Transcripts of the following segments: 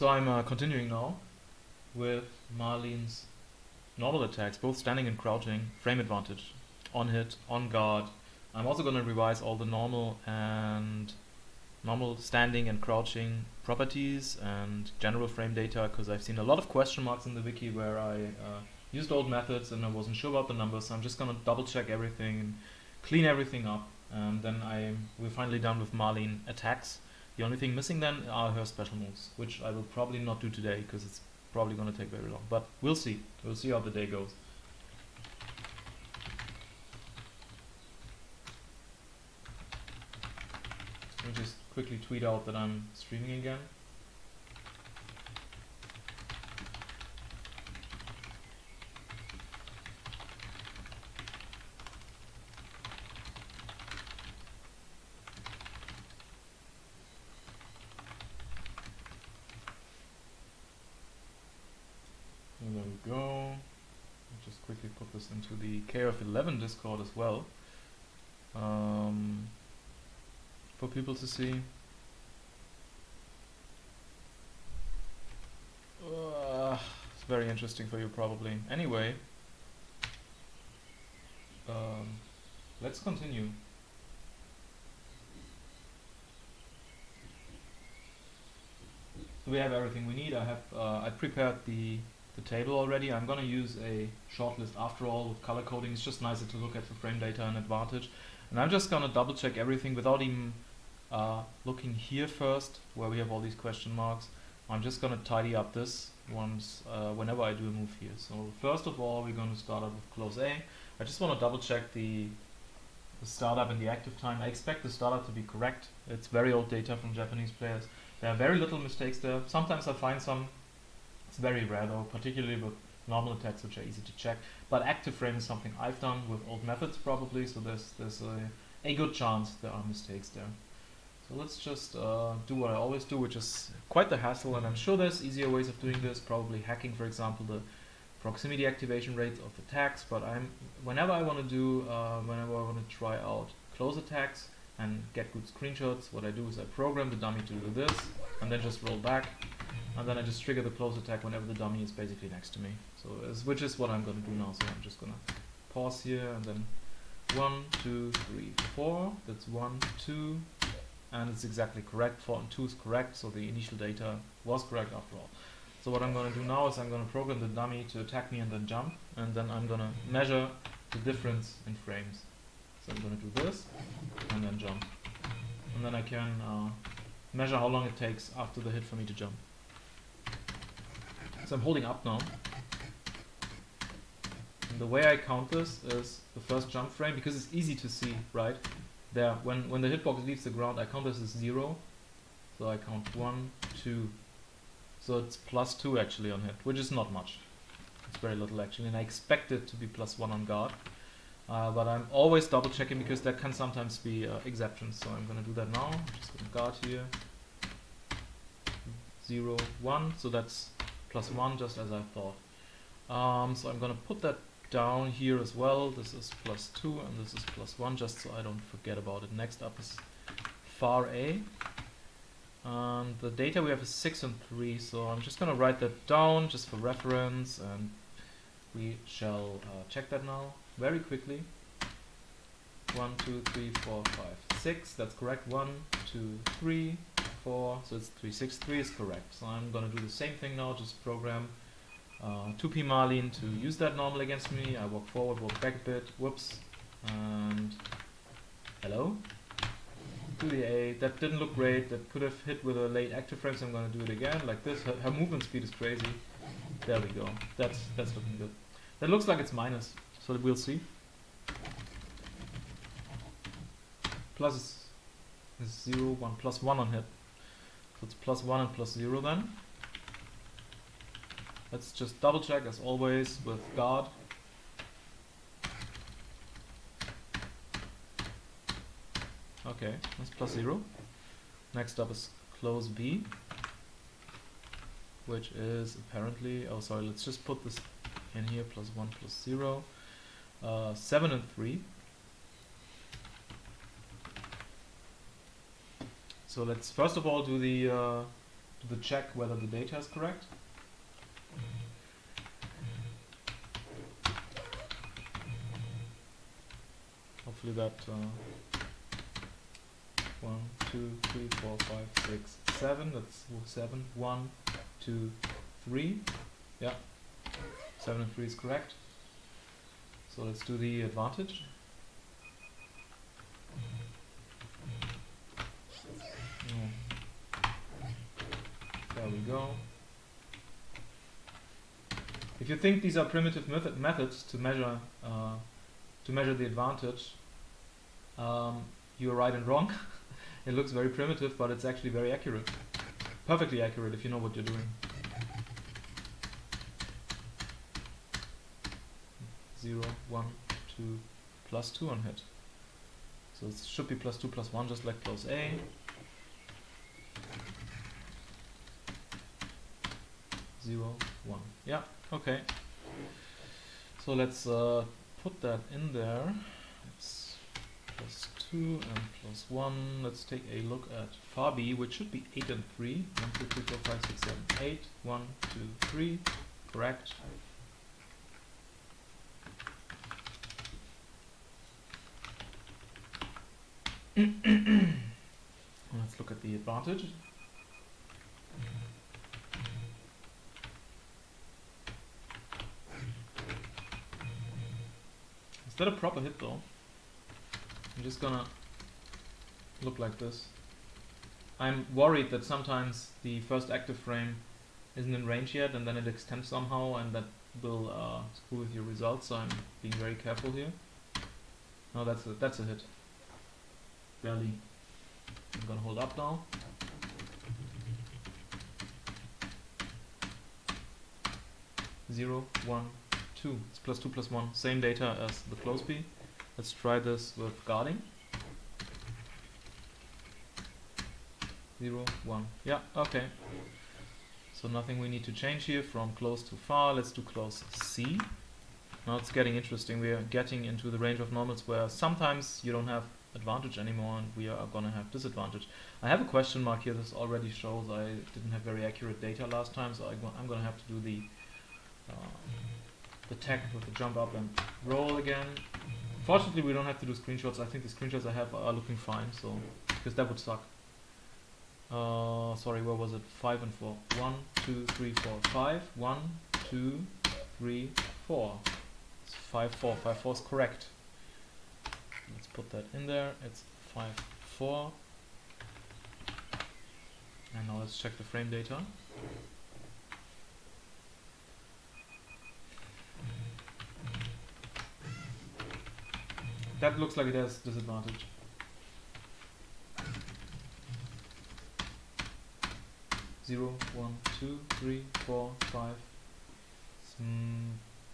So I'm continuing now with Malin's normal attacks, both standing and crouching, frame advantage, on hit, on guard. I'm also going to revise all the normal standing and crouching properties and general frame data, because I've seen a lot of question marks in the wiki where I used old methods and I wasn't sure about the numbers, so I'm just going to double check everything and clean everything up, and then we're finally done with Malin attacks. The only thing missing then are her special moves, which I will probably not do today because it's probably going to take very long, but we'll see. We'll see how the day goes. Let me just quickly tweet out that I'm streaming again. And there we go. I'll just quickly put this into the KOF11 Discord as well, for people to see. It's very interesting for you probably. Anyway, let's continue. So we have everything we need. I prepared the table already. I'm gonna use a shortlist after all with color coding. It's just nicer to look at the frame data and advantage. And I'm just gonna double check everything without even looking here first, where we have all these question marks. I'm just gonna tidy up this once whenever I do a move here. So first of all, we're gonna start out with close A. I just want to double check the startup and the active time. I expect the startup to be correct. It's very old data from Japanese players. There are very little mistakes there. Sometimes I find some. It's very rare though, particularly with normal attacks, which are easy to check. But active frame is something I've done with old methods probably, so there's a good chance there are mistakes there. So let's just do what I always do, which is quite the hassle, and I'm sure there's easier ways of doing this, probably hacking, for example, the proximity activation rates of attacks. But whenever I want to try out close attacks and get good screenshots, what I do is I program the dummy to do this, and then just roll back, and then I just trigger the close attack whenever the dummy is basically next to me. So which is what I'm going to do now. So I'm just going to pause here, and then 1, 2, 3, 4. That's 1, 2, and it's exactly correct. 4 and 2 is correct, so the initial data was correct after all. So what I'm going to do now is I'm going to program the dummy to attack me and then jump, and then I'm going to measure the difference in frames. So I'm going to do this and then jump, and then I can measure how long it takes after the hit for me to jump. So I'm holding up now, and the way I count this is the first jump frame, because it's easy to see, right? There, when the hitbox leaves the ground, I count this as 0. So I count 1, 2. So it's +2 actually on hit, which is not much. It's very little actually, and I expect it to be +1 on guard. But I'm always double checking because there can sometimes be exceptions. So I'm gonna do that now. I'm just gonna guard here. 0, 1. So that's +1, just as I thought. So I'm gonna put that down here as well. This is +2 and this is +1, just so I don't forget about it. Next up is far A. The data we have is 6 and 3, so I'm just gonna write that down just for reference, and we shall check that now very quickly. 1, 2, 3, 4, 5, 6. That's correct. 1, 2, 3, 4. So it's 3, 6, 3 is correct. So I'm gonna do the same thing now. Just program 2p Malin to use that normal against me. I walk forward, walk back a bit. Whoops. And hello. To the A. That didn't look great. That could have hit with a late active frame, so I'm gonna do it again like this. Her movement speed is crazy. There we go. That's looking good. That looks like it's minus, so we'll see. Plus is 0, 1, +1 on hit. So it's +1 and +0 then. Let's just double check as always with guard. Okay, that's +0. Next up is close B, which is apparently, oh sorry, let's just put this in here, +1, +0. 7 and 3. So let's first of all do the do the check whether the data is correct. Hopefully that 1, 2, 3, 4, 5, 6, 7. That's 7. 1, 2, 3. Yeah, 7 and 3 is correct. So let's do the advantage. There we go. If you think these are primitive methods to measure the advantage, you're right and wrong. It looks very primitive, but it's actually very accurate. Perfectly accurate if you know what you're doing. 0, 1, 2, +2 on hit. So it should be +2, +1, just like close A. 0, 1. Yeah, okay. So let's put that in there. It's +2 and +1. Let's take a look at far B, which should be 8 and 3. 1, 2, 3, 4, 5, 6, 7, 8. 1, 2, 3. Correct. Let's look at the advantage. Is that a proper hit though? I'm just gonna look like this. I'm worried that sometimes the first active frame isn't in range yet and then it extends somehow and that will screw with your results, so I'm being very careful here. No, that's a hit. Barely. I'm gonna hold up now. Zero, 1, 2. It's +2, +1. Same data as the close B. Let's try this with guarding. 0, 1. Yeah, okay. So nothing we need to change here from close to far. Let's do close C. Now it's getting interesting. We are getting into the range of normals where sometimes you don't have advantage anymore and we are gonna have disadvantage. I have a question mark here. This already shows I didn't have very accurate data last time, so I'm gonna have to do the tech with the jump up and roll again. Fortunately, we don't have to do screenshots. I think the screenshots I have are looking fine, so because that would suck. Sorry, where was it? 5 and 4. 1, 2, 3, 4, 5. 1, 2, 3, 4. It's 5, 4. 5, 4 is correct. Let's put that in there. It's 5, 4. And now let's check the frame data. That looks like it has disadvantage. Zero, 1, 2, 3, 4, 5.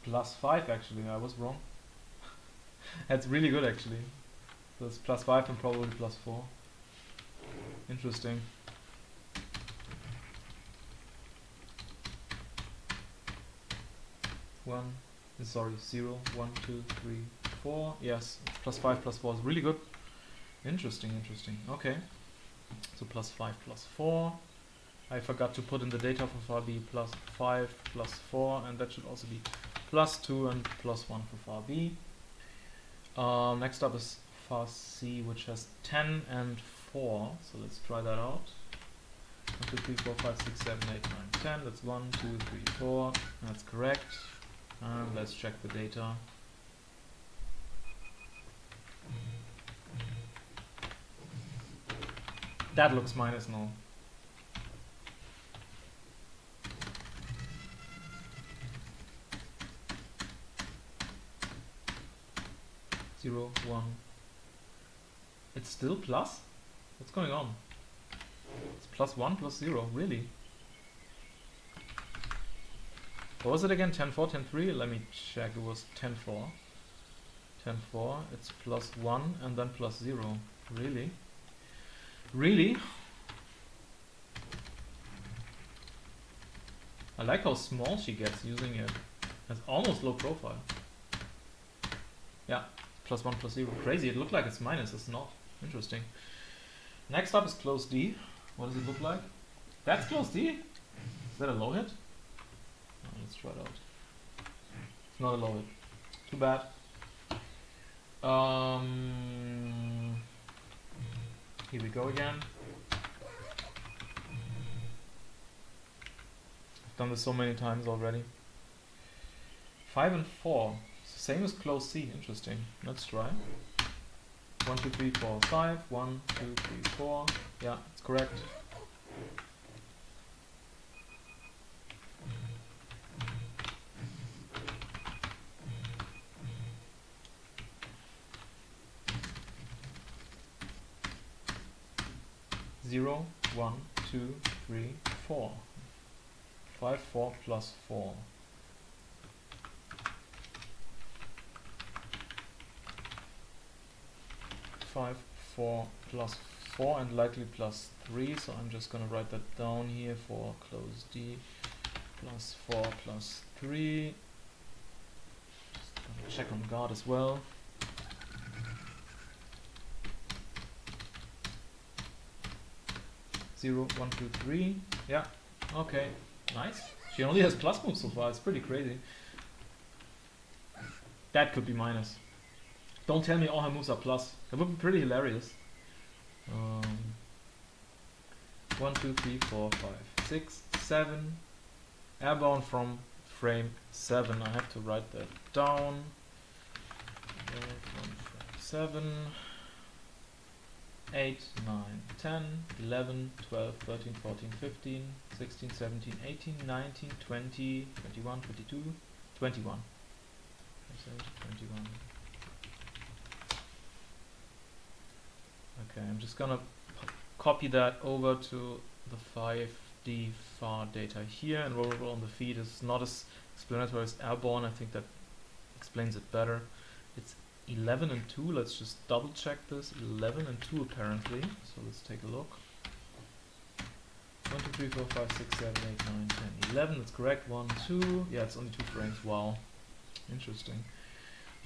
+5 actually. I was wrong. That's really good actually. So it's +5 and probably +4. Interesting. Sorry, 0, 1, 2, 3, 4. Yes, +5, +4 is really good. Interesting, interesting. Okay. So +5, +4. I forgot to put in the data for far B. +5, +4, and that should also be +2 and +1 for far B. Next up is far C, which has 10 and 4. So let's try that out. 1, 2, 3, 4, 5, 6, 7, 8, 9, 10. That's 1, 2, 3, 4. That's correct. And let's check the data. That looks minus now. Zero, 1. It's still plus? What's going on? It's +1, +0, really? What was it again? 10, 4, 10, 3? Let me check. It was 10, 4. 10, 4. It's +1 and then +0. Really? Really? I like how small she gets using it. It's almost low profile. Yeah, +1, +0. Crazy. It looked like it's minus. It's not. Interesting. Next up is close D. What does it look like? That's close D? Is that a low hit? Let's try it out. It's not a low hit. Too bad. Here we go again. I've done this so many times already. 5 and 4. It's the same as close C. Interesting. Let's try. 1, 2, 3, 4, 5. 1, 2, 3, 4. Yeah, it's correct. Zero, 1, 2, 3, 4. 5, 4 plus 4. 5, 4 plus 4 and likely plus 3, so I'm just gonna write that down here for close D. Plus 4 plus 3. Just gonna check on guard as well. Zero, 1, 2, 3. Yeah, okay, nice. She only has plus moves so far, it's pretty crazy. That could be minus. Don't tell me all her moves are plus. That would be pretty hilarious. 1, 2, 3, 4, 5, 6, 7. Airborne from frame 7. I have to write that down. From frame 7. 8, 9, 10, 11, 12, 13, 14, 15, 16, 17, 18, 19, 20, 21, 22, 21. 21. Okay, I'm just gonna copy that over to the 5D far data here and roll it on the feed. It's not as explanatory as airborne. I think that explains it better. It's 11 and 2. Let's just double check this. 11 and 2 apparently. So let's take a look. 1, 2, 3, 4, 5, 6, 7, 8, 9, 10, 11. That's correct. 1, 2. Yeah, it's only 2 frames. Wow. Interesting.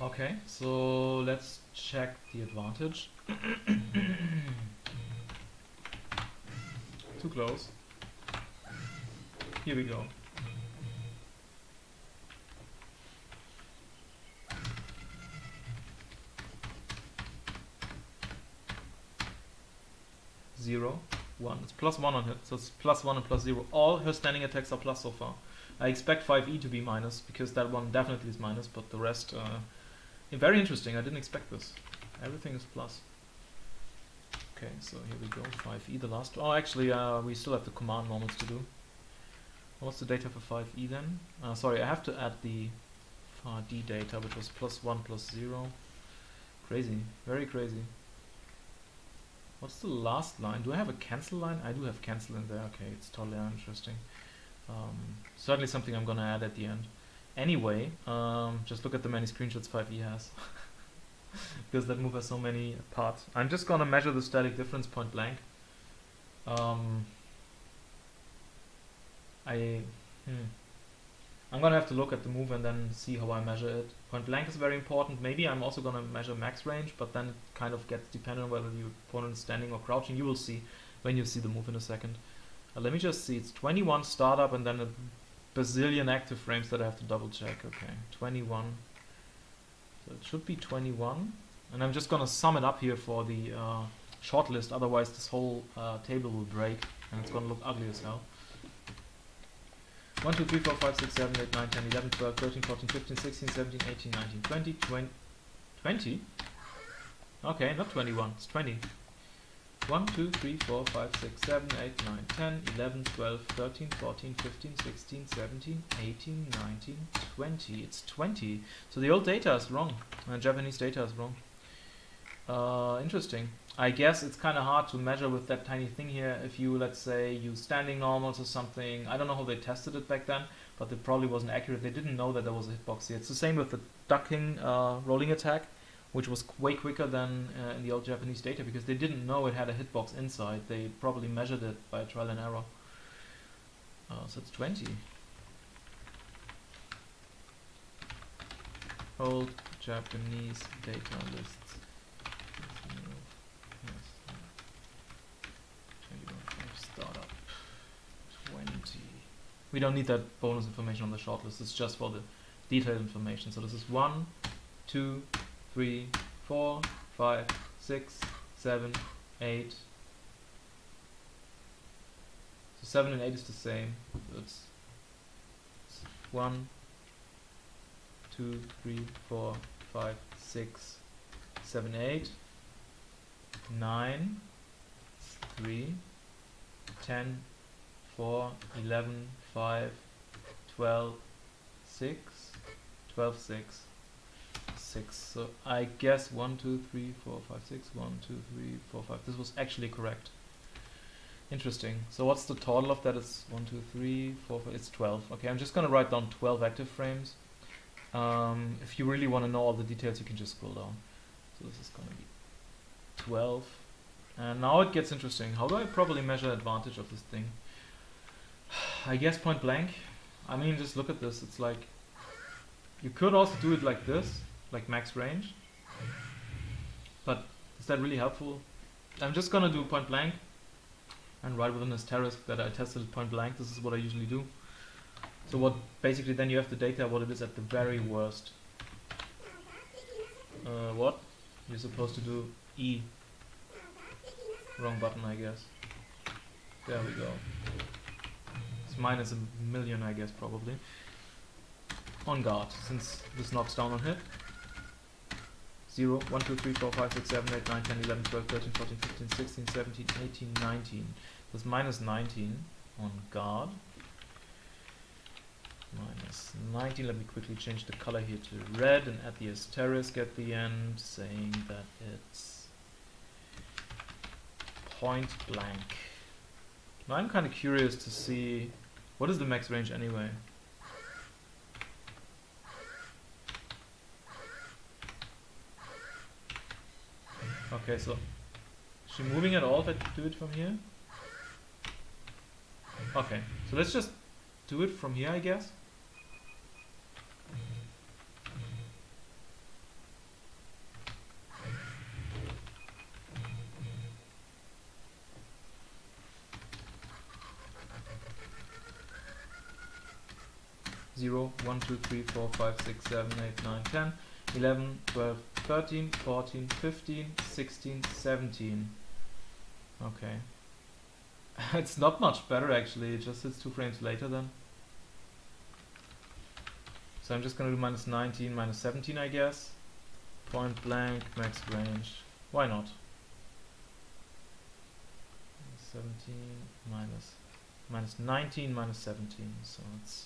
Okay, so let's check the advantage. Too close. Here we go. Zero, 1. It's plus 1 on hit, so it's plus 1 and plus 0. All her standing attacks are plus so far. I expect 5E to be minus, because that one definitely is minus, but the rest... very interesting, I didn't expect this. Everything is plus. Okay, so here we go, 5E, the last... Oh, actually, we still have the command normals to do. What's the data for 5E then? Sorry, I have to add the D data, which was plus 1 plus 0. Crazy, very crazy. What's the last line? Do I have a cancel line? I do have cancel in there. Okay, it's totally uninteresting. Certainly something I'm gonna add at the end. Anyway, just look at the many screenshots 5E has. Because that move has so many parts. I'm just gonna measure the static difference point blank. I'm gonna have to look at the move and then see how I measure it. Point blank is very important. Maybe I'm also gonna measure max range, but then it kind of gets dependent on whether the opponent is standing or crouching. You will see when you see the move in a second. Let me just see. It's 21 startup and then a bazillion active frames that I have to double check. Okay, 21. So it should be 21. And I'm just gonna sum it up here for the shortlist. Otherwise, this whole table will break and it's gonna look ugly as hell. 1, 2, 3, 4, 5, 6, 7, 8, 9, 10, 11, 12, 13, 14, 15, 16, 17, 18, 19, 20, 20? Okay, not 21, it's 20. 1, 2, 3, 4, 5, 6, 7, 8, 9, 10, 11, 12, 13, 14, 15, 16, 17, 18, 19, 20. It's 20. So the old data is wrong. Japanese data is wrong. Interesting. I guess it's kind of hard to measure with that tiny thing here. If you, let's say, use standing normals or something. I don't know how they tested it back then, but it probably wasn't accurate. They didn't know that there was a hitbox here. It's the same with the ducking rolling attack, which was way quicker than in the old Japanese data because they didn't know it had a hitbox inside. They probably measured it by trial and error. So it's 20. Old Japanese data lists. Startup. We don't need that bonus information on the shortlist. It's just for the detailed information. So this is 1, 2, 3, 4, 5, 6, 7, 8. So 7 and 8 is the same. So it's 1, 2, 3, 4, 5, 6, 7, 8, 9, 3, 10, 4, 11, 5, 12, 6, 12, 6, 6. So I guess 1, 2, 3, 4, 5, 6, 1, 2, 3, 4, 5. This was actually correct. Interesting. So what's the total of that? It's 1, 2, 3, 4, 5. It's 12. Okay, I'm just going to write down 12 active frames. If you really want to know all the details, you can just scroll down. So this is going to be 12. And now it gets interesting. How do I properly measure advantage of this thing? I guess point blank. I mean, just look at this. It's like, you could also do it like this, like max range. But is that really helpful? I'm just going to do point blank and write with an asterisk that I tested at point blank. This is what I usually do. So what basically then you have the data what it is at the very worst. What? You're supposed to do E. Wrong button, I guess. There we go. It's minus a million, I guess, probably. On guard, since this knocks down on hit. 0, 1, 2, 3, 4, 5, 6, 7, 8, 9, 10, 11, 12, 13, 14, 15, 16, 17, 18, 19. That's minus 19 on guard. Minus 19. Let me quickly change the color here to red and add the asterisk at the end, saying that it's point blank. Now I'm kind of curious to see what is the max range anyway. Okay, so is she moving at all if I do it from here? Okay, so let's just do it from here, I guess. Zero, 1, 2, 3, 4, 5, 6, 7, 8, 9, 10, 11, 12, 13, 14, 15, 16, 17. Okay. It's not much better actually, it just hits 2 frames later then. So I'm just gonna do minus 19, minus 17 I guess. Point blank, max range. Why not? 17 minus 19 minus 17. So it's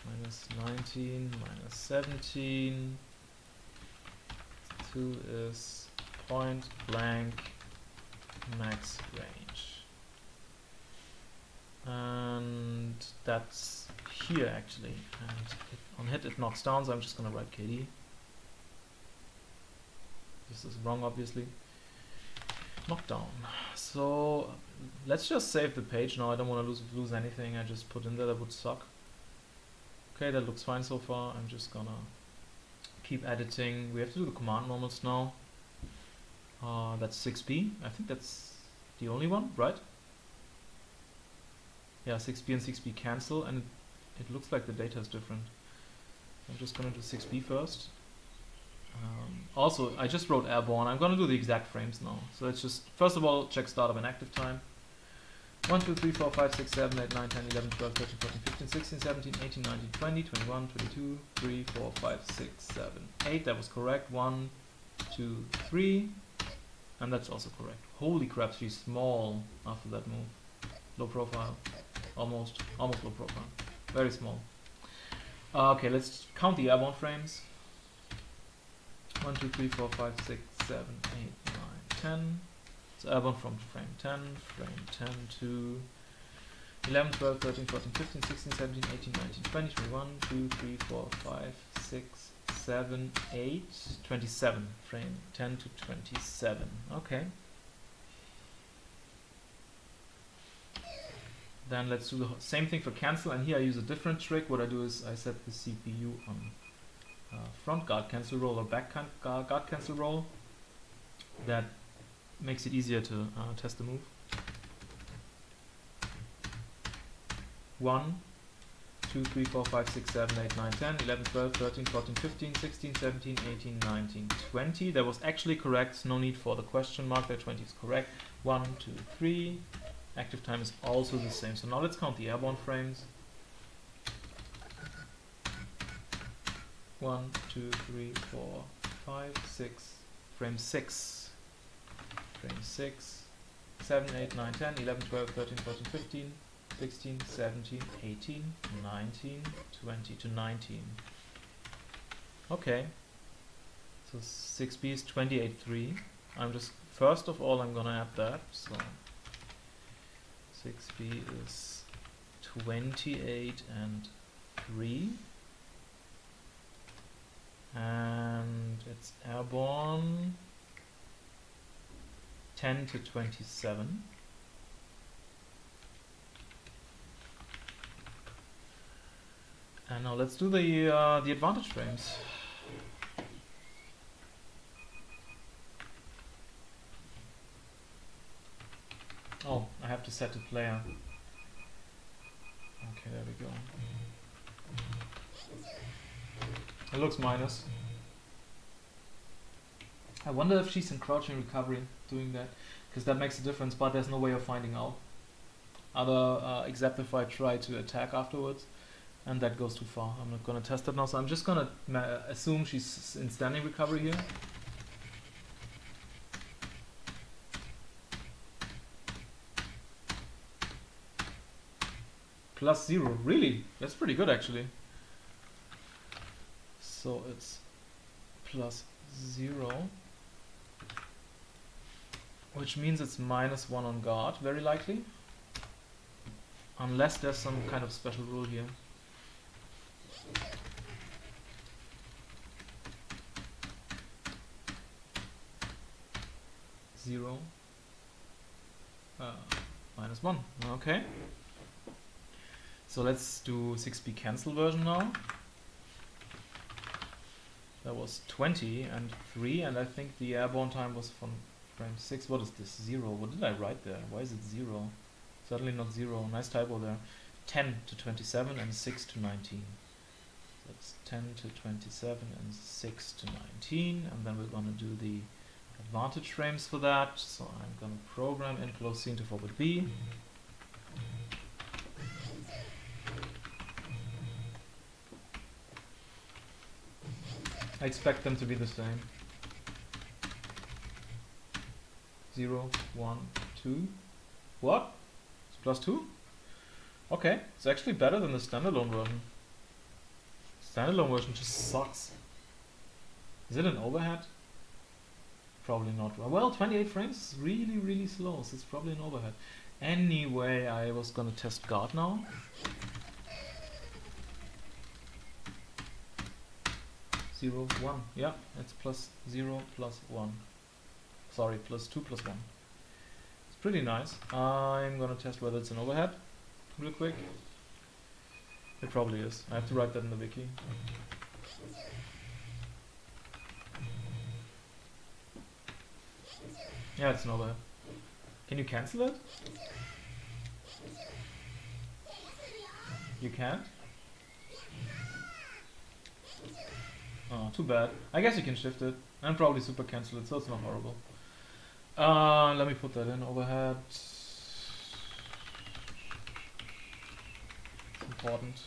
minus 19 minus 17. 2 is point blank max range. And that's here actually. And on hit it knocks down, so I'm just gonna write KD. This is wrong obviously. Knockdown. So let's just save the page now. I don't want to lose anything. I just put in there, that would suck. Okay, that looks fine so far. I'm just gonna keep editing. We have to do the command normals now. That's 6B. I think that's the only one, right? Yeah, 6B and 6B cancel, and it looks like the data is different. I'm just gonna do 6B first. Also, I just wrote airborne. I'm gonna do the exact frames now. So let's just, first of all, check startup and active time. 1, 2, 3, 4, 5, 6, 7, 8, 9, 10, 11, 12, 13, 14, 15, 16, 17, 18, 19, 20, 21, 22, 3, 4, 5, 6, 7, 8. That was correct. 1, 2, 3. And that's also correct. Holy crap, she's small after that move. Low profile. Almost low profile. Very small. Okay, let's count the airborne frames. 1, 2, 3, 4, 5, 6, 7, 8, 9, 10. So airborne from frame 10 to 11, 12, 13, 14, 15, 16, 17, 18, 19, 20, 21, 2, 3, 4, 5, 6, 7, 8, 27. Frame 10 to 27. Okay. Then let's do the same thing for cancel, and here I use a different trick. What I do is I set the CPU on front guard cancel roll or back guard cancel roll. That makes it easier to test the move. 1, 2, 3, 4, 5, 6, 7, 8, 9, 10, 11, 12, 13, 14, 15, 16, 17, 18, 19, 20. That was actually correct. No need for the question mark. That 20 is correct. 1, 2, 3. Active time is also the same. So now let's count the airborne frames. 1, 2, 3, 4, 5, 6. Frame 6. Frame 6. 7, 8, 9, 10, 11, 12, 13, 14, 15, 16, 17, 18, 19, 20 to 19. Okay. So 6b is 28.3. First of all, I'm gonna add that. So 6b is 28 and 3. And it's airborne 10 to 27. And now let's do the advantage frames. Oh, I have to set the player. Okay, there we go. It looks minus. I wonder if she's in crouching recovery doing that, because that makes a difference, but there's no way of finding out. Except if I try to attack afterwards, and that goes too far. I'm not going to test it now, so I'm just going to assume she's in standing recovery here. +0, really? That's pretty good actually. So it's +0, which means it's -1 on guard, very likely. Unless there's some kind of special rule here. Zero. -1, okay. So let's do 6b cancel version now. That was 20 and 3, and I think the airborne time was from frame 6. What is this? 0. What did I write there? Why is it 0? Certainly not 0. Nice typo there. 10 to 27 and 6 to 19. That's 10 to 27 and 6 to 19. And then we're going to do the advantage frames for that. So I'm going to program in close scene to forward B. I expect them to be the same. 0, 1, 2. What? It's +2? Okay, it's actually better than the standalone version. Standalone version just sucks. Is it an overhead? Probably not. Well, 28 frames is really, really slow, so it's probably an overhead. Anyway, I was gonna test guard now. Zero, 1. Yeah, it's +0, +1. Sorry, +2, +1. It's pretty nice. I'm gonna test whether it's an overhead real quick. It probably is. I have to write that in the wiki. Yeah, it's an overhead. Can you cancel it? You can't? Oh, too bad. I guess you can shift it and probably super cancel it, so it's not horrible. Let me put that in overhead. It's important.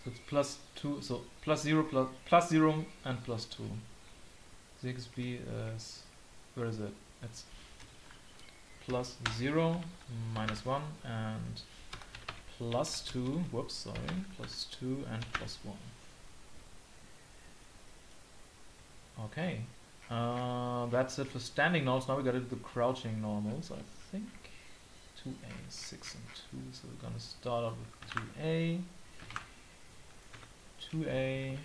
So it's +2, so +0 and +2. 6b is, where is it? It's +0, -1, and +2, whoops, sorry, +2 and +1. Okay, that's it for standing normals. Now we gotta do the crouching normals, I think. 2a, 6 and 2, so we're gonna start out with 2a. 2a,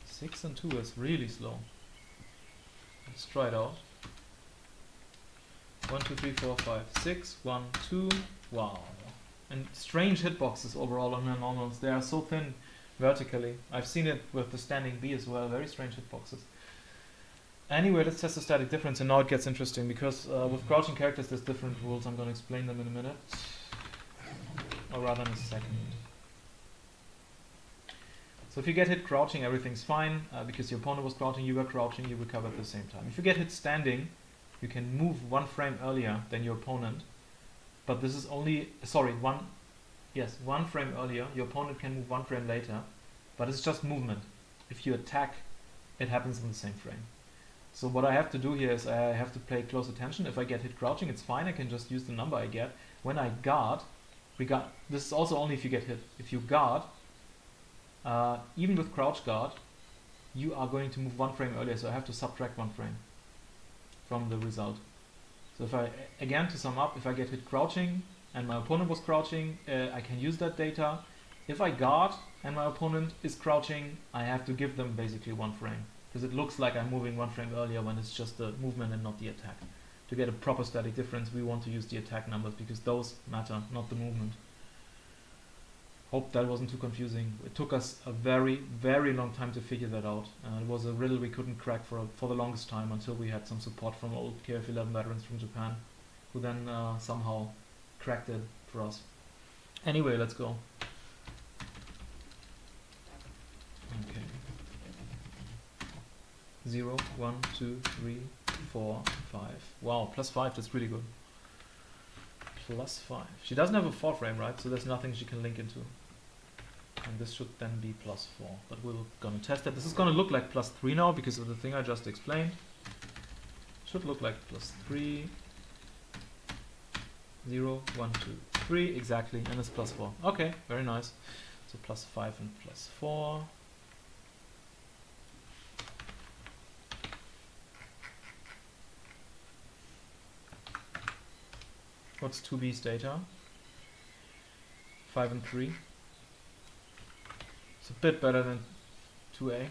6 and 2 is really slow. Let's try it out. 1, 2, 3, 4, 5, 6, 1, 2, wow. And strange hitboxes overall on the normals. They are so thin vertically. I've seen it with the standing B as well, very strange hitboxes. Anyway, let's test the static difference, and now it gets interesting because with crouching characters there's different rules. I'm going to explain them in a minute, or rather in a second. So if you get hit crouching, everything's fine because your opponent was crouching, you were crouching, you recover at the same time. If you get hit standing, you can move 1 frame earlier than your opponent, but this is only, sorry, 1 frame earlier. Your opponent can move 1 frame later, but it's just movement. If you attack, it happens in the same frame. So what I have to do here is I have to pay close attention. If I get hit crouching, it's fine. I can just use the number I get. When I guard, this is also only if you get hit. If you guard, even with crouch guard, you are going to move 1 frame earlier, so I have to subtract 1 frame from the result. So if I, again, to sum up, if I get hit crouching and my opponent was crouching, I can use that data. If I guard and my opponent is crouching, I have to give them basically 1 frame, because it looks like I'm moving 1 frame earlier when it's just the movement and not the attack. To get a proper static difference, we want to use the attack numbers because those matter, not the movement. Hope that wasn't too confusing. It took us a very, very long time to figure that out. It was a riddle we couldn't crack for the longest time until we had some support from old KOF11 veterans from Japan, who then somehow cracked it for us. Anyway, let's go. Okay. 0, 1, 2, 3, 4, 5. Wow, +5, that's really good. +5. She doesn't have a 4 frame, right? So there's nothing she can link into. And this should then be +4. But we're gonna test it. This is gonna look like +3 now because of the thing I just explained. Should look like +3. 0, 1, 2, 3, exactly, and it's +4. Okay, very nice. So +5 and +4. What's 2B's data? 5 and 3. It's a bit better than 2A.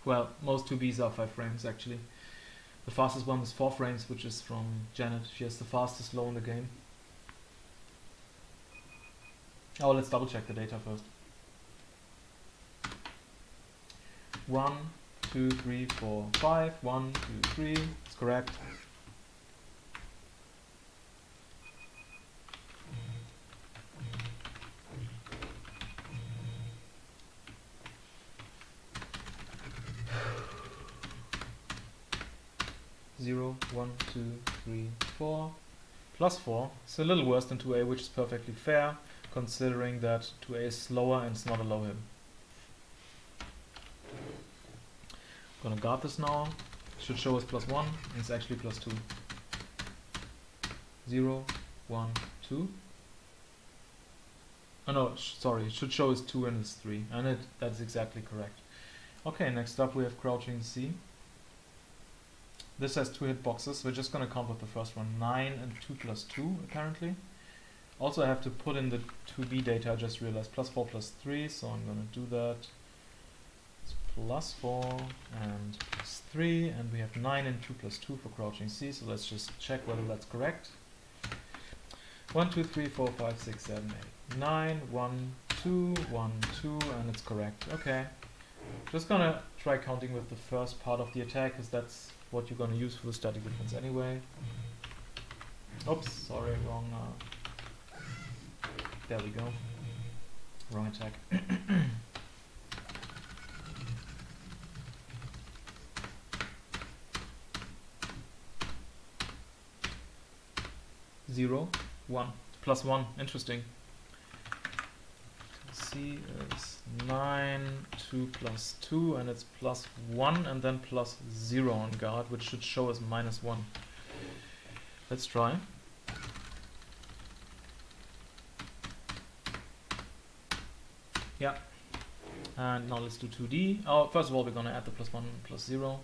Well, most 2B's are 5 frames actually. The fastest one is 4 frames, which is from Janet. She has the fastest low in the game. Oh, let's double check the data first. 1, 2, 3, 4, 5. 1, 2, 3. It's correct. Zero, 1, 2, 3, 4. +4. It's a little worse than 2A, which is perfectly fair, considering that 2A is slower and it's not a low hit. Gonna guard this now. Should show us +1, and it's actually +2. 0, 1, 2. Oh no, sorry, it should show us 2 and it's 3, and that's exactly correct. Okay, next up we have crouching C. This has 2 hitboxes. We're just going to count with the first one. 9 and 2 + 2, apparently. Also, I have to put in the 2B data. I just realized +4 + 3, so I'm going to do that. It's +4 and +3, and we have 9 and 2 + 2 for crouching C, so let's just check whether that's correct. 1, 2, 3, 4, 5, 6, 7, 8, 9, 1, 2, 1, 2, and it's correct. Okay. Just going to try counting with the first part of the attack, because that's what you're going to use for the static difference anyway. Oops, sorry, wrong. There we go. Wrong attack. 0, 1, +1. Interesting. C is 9, 2 + 2, and it's +1, and then +0 on guard, which should show us -1. Let's try. Yeah. And now let's do 2D. Oh, first of all, we're gonna add the +1 and +0.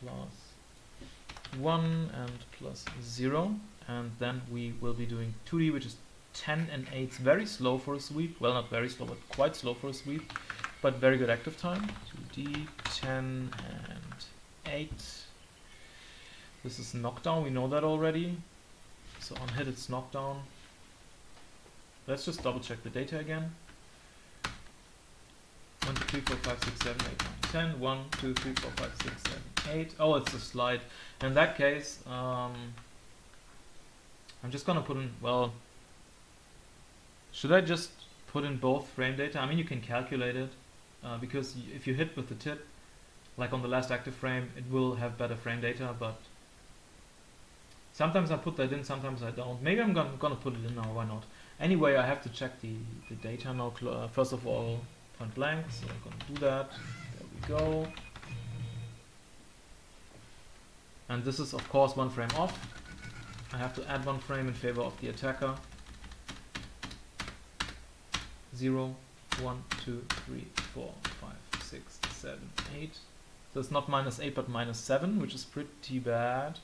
+1 and +0. And then we will be doing 2D, which is 10 and 8. Very slow for a sweep. Well, not very slow, but quite slow for a sweep. But very good active time. 2D, 10 and 8. This is knockdown. We know that already. So on hit, it's knockdown. Let's just double check the data again. 1, 2, 3, 4, 5, 6, 7, 8, 9, 10, 1, 2, 3, 4, 5, 6, 7, 8. Oh, it's a slide. In that case, I'm just gonna put in, well, should I just put in both frame data? I mean, you can calculate it, because if you hit with the tip, like on the last active frame, it will have better frame data, but sometimes I put that in, sometimes I don't. Maybe I'm gonna put it in now, why not? Anyway, I have to check the data now. First of all, point blank, so I'm gonna do that. There we go. And this is of course one frame off. I have to add one frame in favor of the attacker. 0, 1, 2, 3, 4, 5, 6, 7, 8. So it's not -8 but -7, which is pretty bad.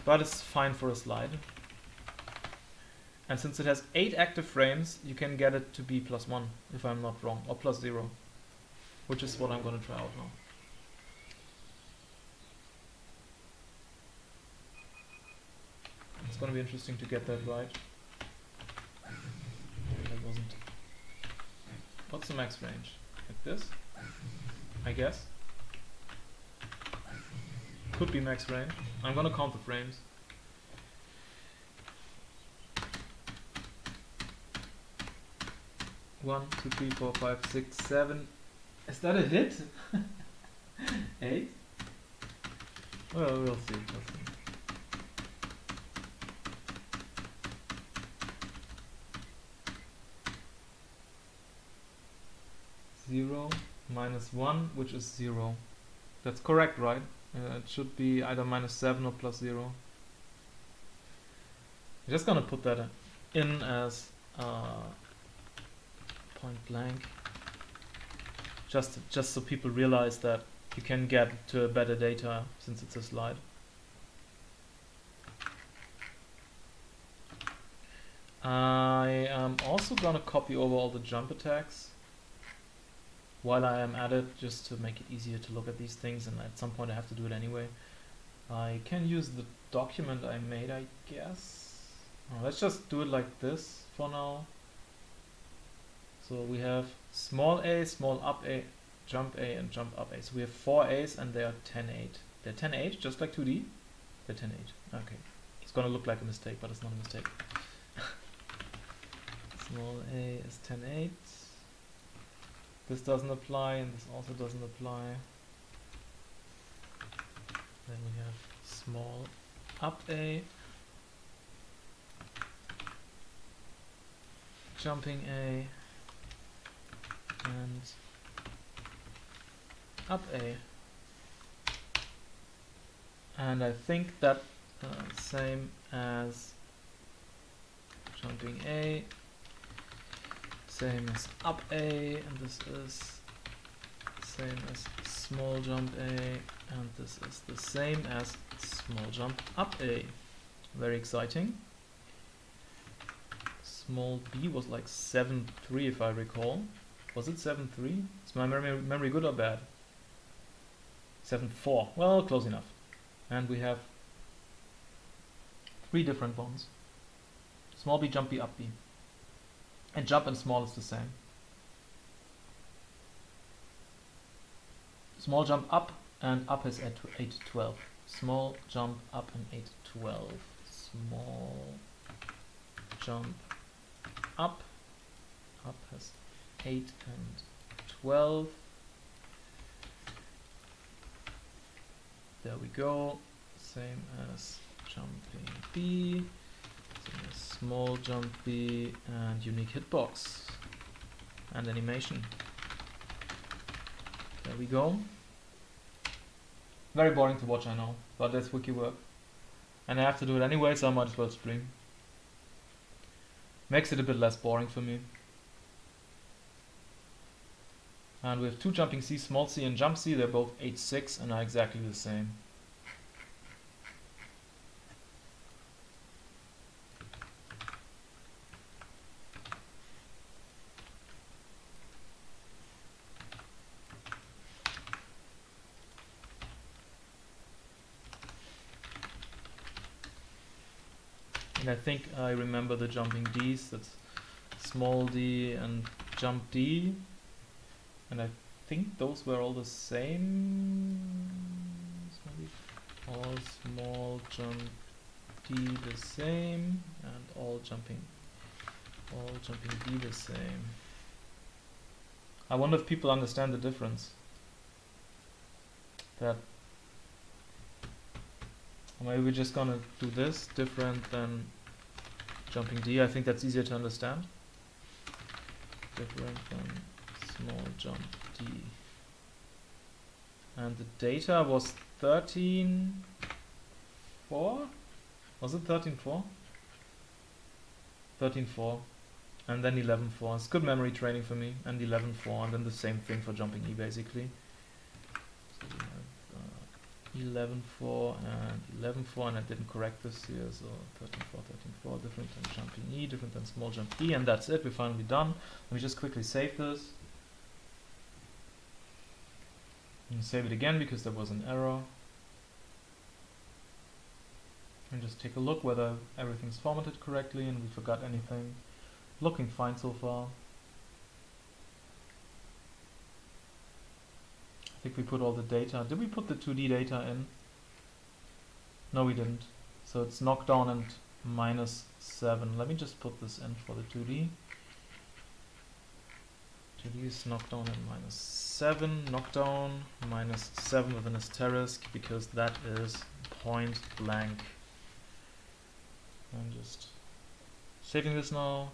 But it's fine for a slide. And since it has 8 active frames, you can get it to be +1, if I'm not wrong, or +0, which is what I'm going to try out now. It's going to be interesting to get that right. That wasn't. What's the max range? Like this? I guess. Could be max range. I'm going to count the frames. One, 2, 3, 4, 5, 6, 7. Is that a hit? 8? Well, we'll see. We'll see. Zero -1, which is 0. That's correct, right? It should be either -7 or +0. I'm just gonna put that in as point blank, just so people realize that you can get to better data since it's a slide. I am also gonna copy over all the jump attacks while I am at it, just to make it easier to look at these things, and at some point I have to do it anyway. I can use the document I made, I guess. Let's just do it like this for now. So we have small a, small up a, jump a, and jump up a. So we have 4 a's and they are 10-8. They're 10-8, just like 2D. They're 10-8. Okay. It's gonna look like a mistake, but it's not a mistake. Small a is 10-8. This doesn't apply, and this also doesn't apply. Then we have small up a, jumping a, and up a. And I think that same as jumping a, same as up a, and this is same as small jump a, and this is the same as small jump up a. Very exciting. Small b was like 7-3 if I recall. Was it 7-3? Is my memory good or bad? 7-4. Well, close enough. And we have 3 different ones. Small b, jump b, up b. And jump and small is the same. Small jump up, and up is at 8-12. Small jump up and 8-12. Small jump up. Up has 8 and 12. There we go. Same as jumping B. Same as small jump B, and unique hitbox and animation. There we go. Very boring to watch, I know, but that's wiki work. And I have to do it anyway, so I might as well stream. Makes it a bit less boring for me. And we have 2 jumping C, small c, and jump C. They're both 8-6 and are exactly the same. And I think I remember the jumping Ds. That's small d and jump D. And I think those were all the same. Maybe all small jump D the same, and all jumping D the same. I wonder if people understand the difference. That maybe we're just gonna do this different than jumping D. I think that's easier to understand. Different than small jump D. And the data was 13.4? Was it 13.4? 13.4. And then 11.4. It's good memory training for me. And 11.4. And then the same thing for jumping E basically. So we have 11.4 and 11.4. And I didn't correct this here. So 13.4, 13.4. Different than jumping E. Different than small jump E. And that's it. We're finally done. Let me just quickly save this. And save it again because there was an error. And just take a look whether everything's formatted correctly and we forgot anything. Looking fine so far. I think we put all the data. Did we put the 2D data in? No, we didn't. So it's knockdown and -7. Let me just put this in for the 2D. 2D is knockdown and -7. Knockdown -7 with an asterisk because that is point blank. I'm just saving this now.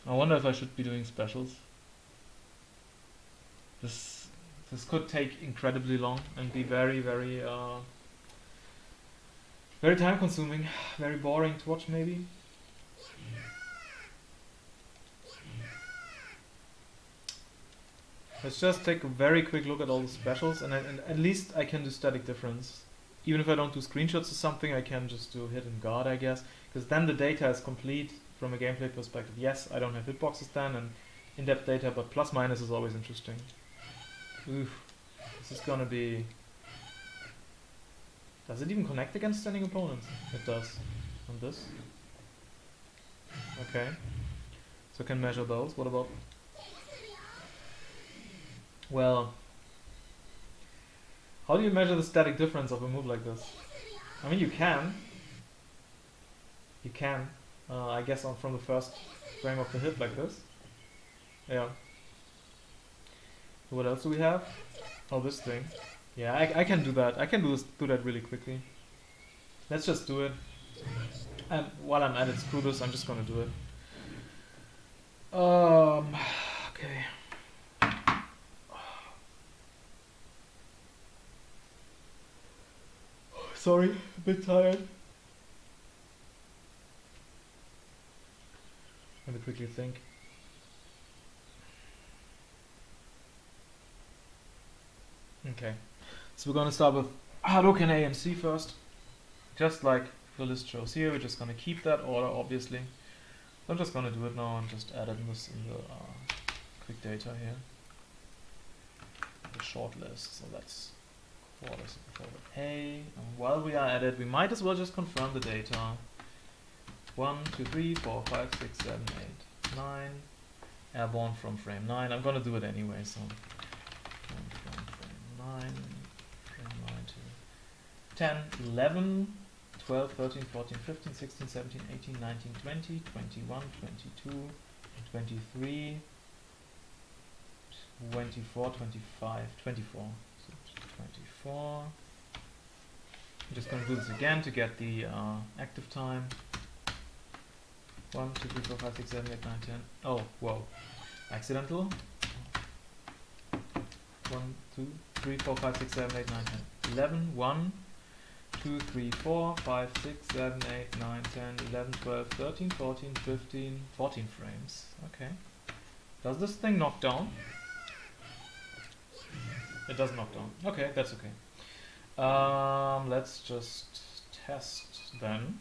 I wonder if I should be doing specials. This could take incredibly long and be very time consuming, very boring to watch maybe. Let's just take a very quick look at all the specials and at least I can do static difference. Even if I don't do screenshots or something, I can just do hit and guard, I guess, because then the data is complete from a gameplay perspective. Yes, I don't have hitboxes then and in-depth data, but plus minus is always interesting. Oof, this is gonna be... Does it even connect against standing opponents? It does. On this? Okay. So I can measure those. What about... Well... How do you measure the static difference of a move like this? I mean, you can. You can. I guess from the first frame of the hit like this. Yeah. What else do we have? Oh, this thing. Yeah, I can do that. I can do that really quickly. Let's just do it. And while I'm at it, screw this, I'm just gonna do it. Okay. Sorry, a bit tired. Let me quickly think. Okay, so we're gonna start with Hadouken A and C first. Just like the list shows here, we're just gonna keep that order, obviously. So I'm just gonna do it now and just add this in the quick data here. The short list, so that's quarters forward A. And while we are at it, we might as well just confirm the data. 1, 2, 3, 4, 5, 6, 7, 8, 9. Airborne from frame 9. I'm gonna do it anyway, so from frame 9, frame 9 to 10, 11, 12, 13, 14, 15, 16, 17, 18, 19, 20, 21, 22, 23, 24, 25, 24. So 24. I'm just going to do this again to get the active time. 1, 2, 3, 4, 5, 6, 7, 8, 9, 10. Oh, whoa. Accidental. 1, 2, 3, 4, 5, 6, 7, 8, 9, 10. 11, 1, 2, 3, 4, 5, 6, 7, 8, 9, 10, 11, 12, 13, 14, 15, 14 frames. Okay. Does this thing knock down? It does knock down. Okay, that's okay. Let's just test then.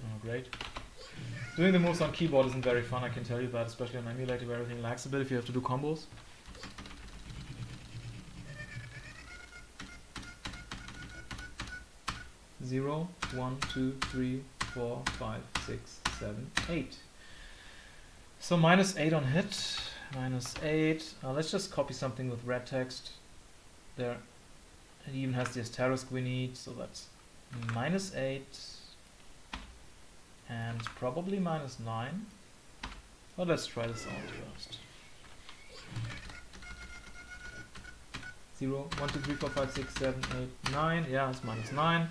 Oh, great. Doing the moves on keyboard isn't very fun, I can tell you that, especially on emulator where everything lags a bit if you have to do combos. Zero, 1, 2, 3, 4, 5, 6, 7, 8. So -8 on hit, -8. Let's just copy something with red text. There, it even has the asterisk we need, so that's -8 and probably -9. But let's try this out first. 0, 1, 2, 3, 4, 5, 6, 7, 8, 9. Yeah, it's -9.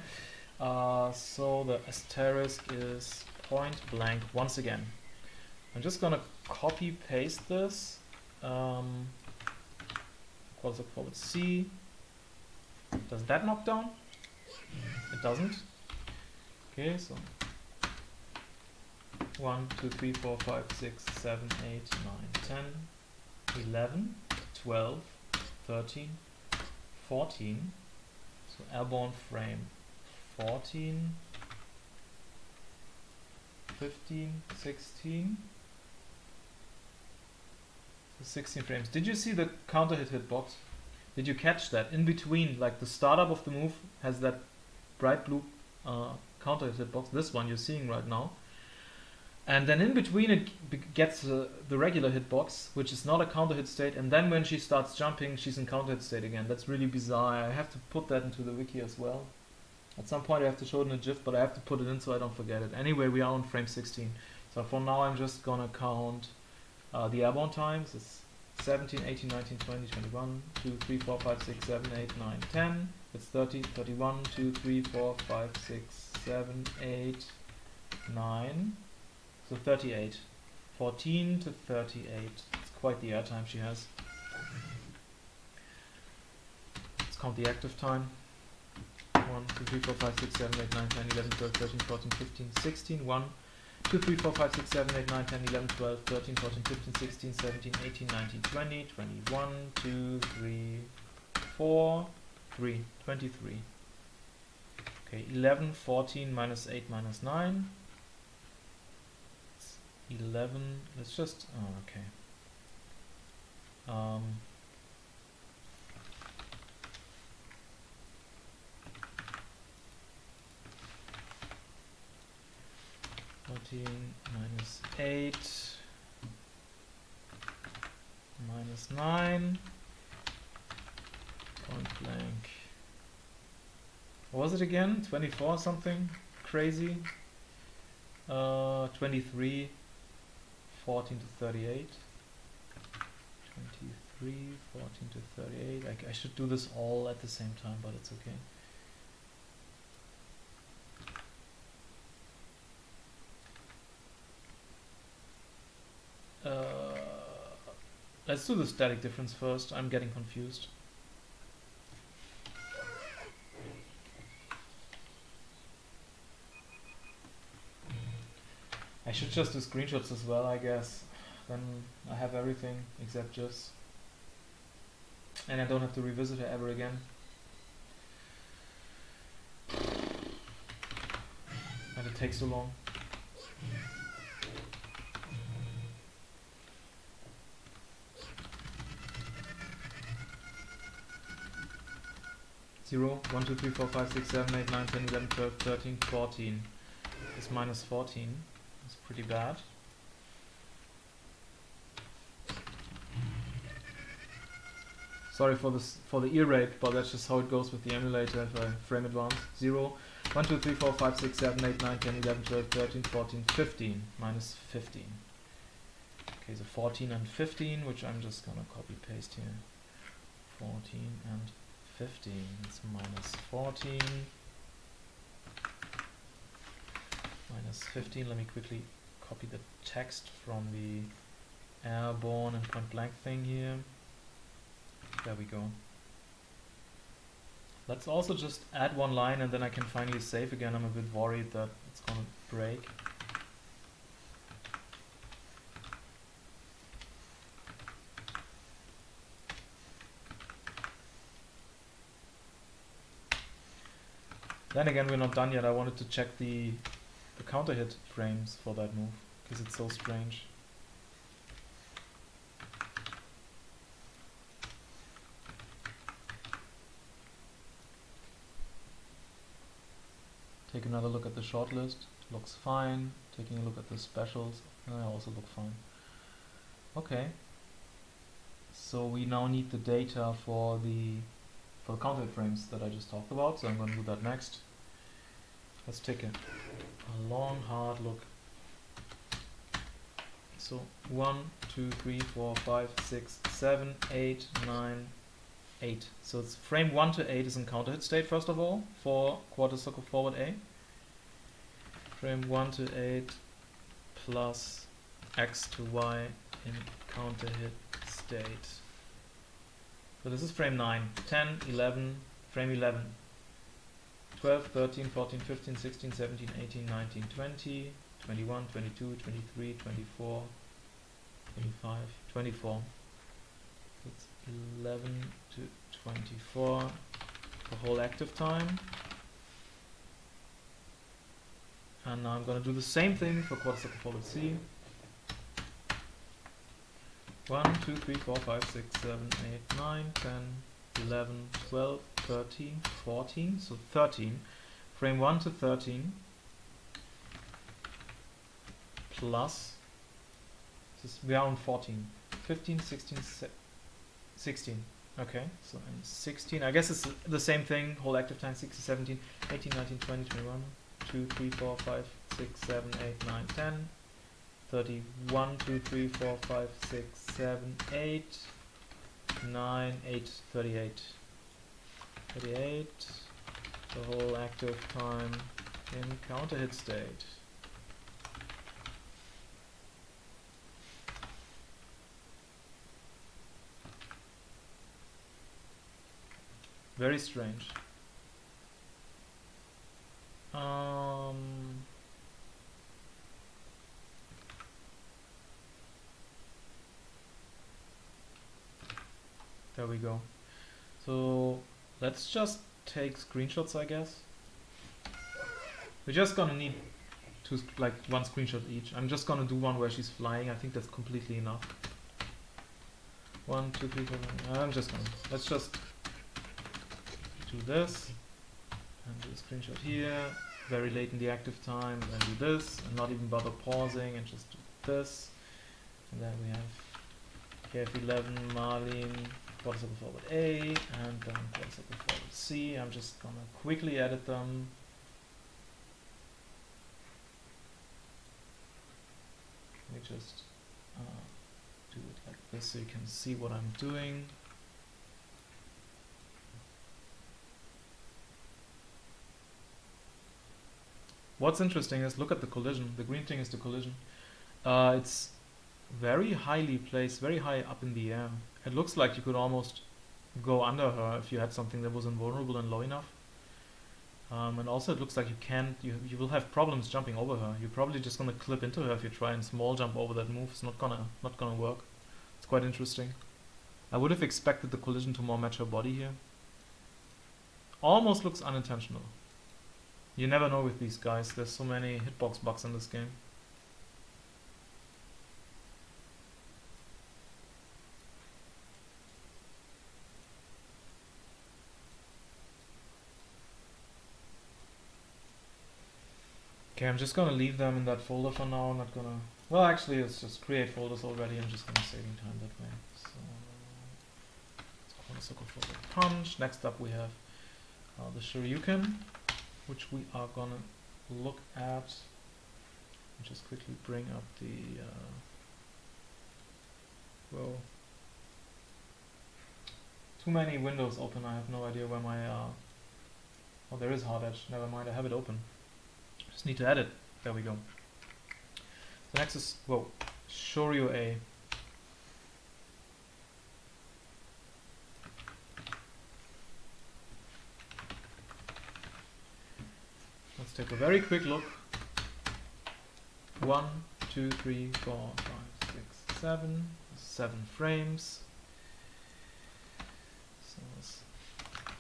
So the asterisk is point blank once again. I'm just gonna copy paste this. Forward C. Does that knock down? It doesn't. Okay, so 1, 2, 3, 4, 5, 6, 7, 8, 9, 10, 11, 12, 13, 14. So airborne frame 14, 15, 16. So 16 frames. Did you see the counter hit hitbox? Did you catch that? In between, like the startup of the move has that bright blue counter hit hitbox, this one you're seeing right now. And then in between it gets the regular hitbox, which is not a counter hit state, and then when she starts jumping, she's in counter hit state again. That's really bizarre. I have to put that into the wiki as well. At some point I have to show it in a GIF, but I have to put it in so I don't forget it. Anyway, we are on frame 16. So for now I'm just gonna count the airborne times. It's 17, 18, 19, 20, 21, 2, 3, 4, 5, 6, 7, 8, 9, 10. It's 30, 31, 2, 3, 4, 5, 6, 7, 8, 9. So 38. 14 to 38. It's quite the airtime she has. Let's count the active time. 1, 2, 3, 4, 5, 6, 7, 8, 9, 10, 11, 12, 13, 14, 15, 16. 1, 2, 3, 4, 5, 6, 7, 8, 9, 10, 11, 12, 13, 14, 15, 16, 17, 18, 19, 20, 21, 2, 3, 4, 3, 23. Okay, 11, 14, -8, -9. 11, let's just, oh, okay. 14 -8 -9 point blank. What was it again? 24 something crazy. 23 14 to 38. 23 14 to 38. I should do this all at the same time, but it's okay. Let's do the static difference first. I'm getting confused. I should just do screenshots as well, I guess. Then I have everything except GIFs. And I don't have to revisit her ever again. And it takes so long. 0, 1, 2, 3, 4, 5, 6, 7, 8, 9, 10, 11, 12, 13, 14. It's -14. It's pretty bad. Sorry for this, for the ear rape, but that's just how it goes with the emulator if I frame advance. 0, 1, 2, 3, 4, 5, 6, 7, 8, 9, 10, 11, 12, 13, 14, 15. -15. Okay, so 14 and 15, which I'm just gonna copy paste here. 14 and 15. It's -14. -15. Let me quickly copy the text from the airborne and point blank thing here. There we go. Let's also just add one line and then I can finally save again. I'm a bit worried that it's gonna break. Then again, we're not done yet. I wanted to check the counter hit frames for that move because it's so strange. Take another look at the shortlist. Looks fine. Taking a look at the specials. Also look fine. Okay. So we now need the data for the counter hit frames that I just talked about. So I'm going to do that next. Let's take a long, hard look. So 1, 2, 3, 4, 5, 6, 7, 8, 9, 8. So it's frame 1 to 8 is in counter hit state first of all for quarter circle forward A. Frame 1 to 8 plus X to Y in counter hit state. So this is frame 9, 10, 11, frame 11, 12, 13, 14, 15, 16, 17, 18, 19, 20, 21, 22, 23, 24, 25, 24. It's 11 to 24 the whole active time. And now I'm going to do the same thing for quarter circle forward C. 1, 2, 3, 4, 5, 6, 7, 8, 9, 10, 11, 12, 13, 14. So 13. Frame 1 to 13. Plus, we are on 14. 15, 16, 16. Okay, so I'm 16. I guess it's the same thing. Whole active time 16, 17, 18, 19, 20, 21, 2, 3, 4, 5, 6, 7, 8, 9, 10. 31, 2, 3, 4, 5, 6, 7, 8, 9, 8, 38. 38, the whole active time in counter hit state. Very strange. There we go. So let's just take screenshots, I guess. We're just gonna need one screenshot each. I'm just gonna do one where she's flying. I think that's completely enough. 1, 2, 3, 4, 5. Let's just do this and do a screenshot here. Very late in the active time, then do this and not even bother pausing and just do this. And then we have KOFXI Malin, quarter circle forward A, and then quarter circle forward C. I'm just gonna quickly edit them. Let me just do it like this so you can see what I'm doing. What's interesting is look at the collision. The green thing is the collision. It's very highly placed, very high up in the air. It looks like you could almost go under her if you had something that was invulnerable and low enough. And also it looks like you will have problems jumping over her. You're probably just gonna clip into her if you try and small jump over that move. It's not gonna work. It's quite interesting. I would have expected the collision to more match her body here. Almost looks unintentional. You never know with these guys. There's so many hitbox bugs in this game. Okay, I'm just gonna leave them in that folder for now. I'm not gonna... Well, actually, let's just create folders already. I'm just gonna saving time that way. So, let's call a circle forward punch. Next up, we have the Shoryuken, which we are gonna look at. Just quickly bring up the... well, too many windows open. I have no idea where my... oh, there is hard edge. Never mind, I have it open. Just need to edit. There we go. The next is, whoa, Shoryu A. Let's take a very quick look. 1, 2, 3, 4, 5, 6, 7. 7 frames. So it's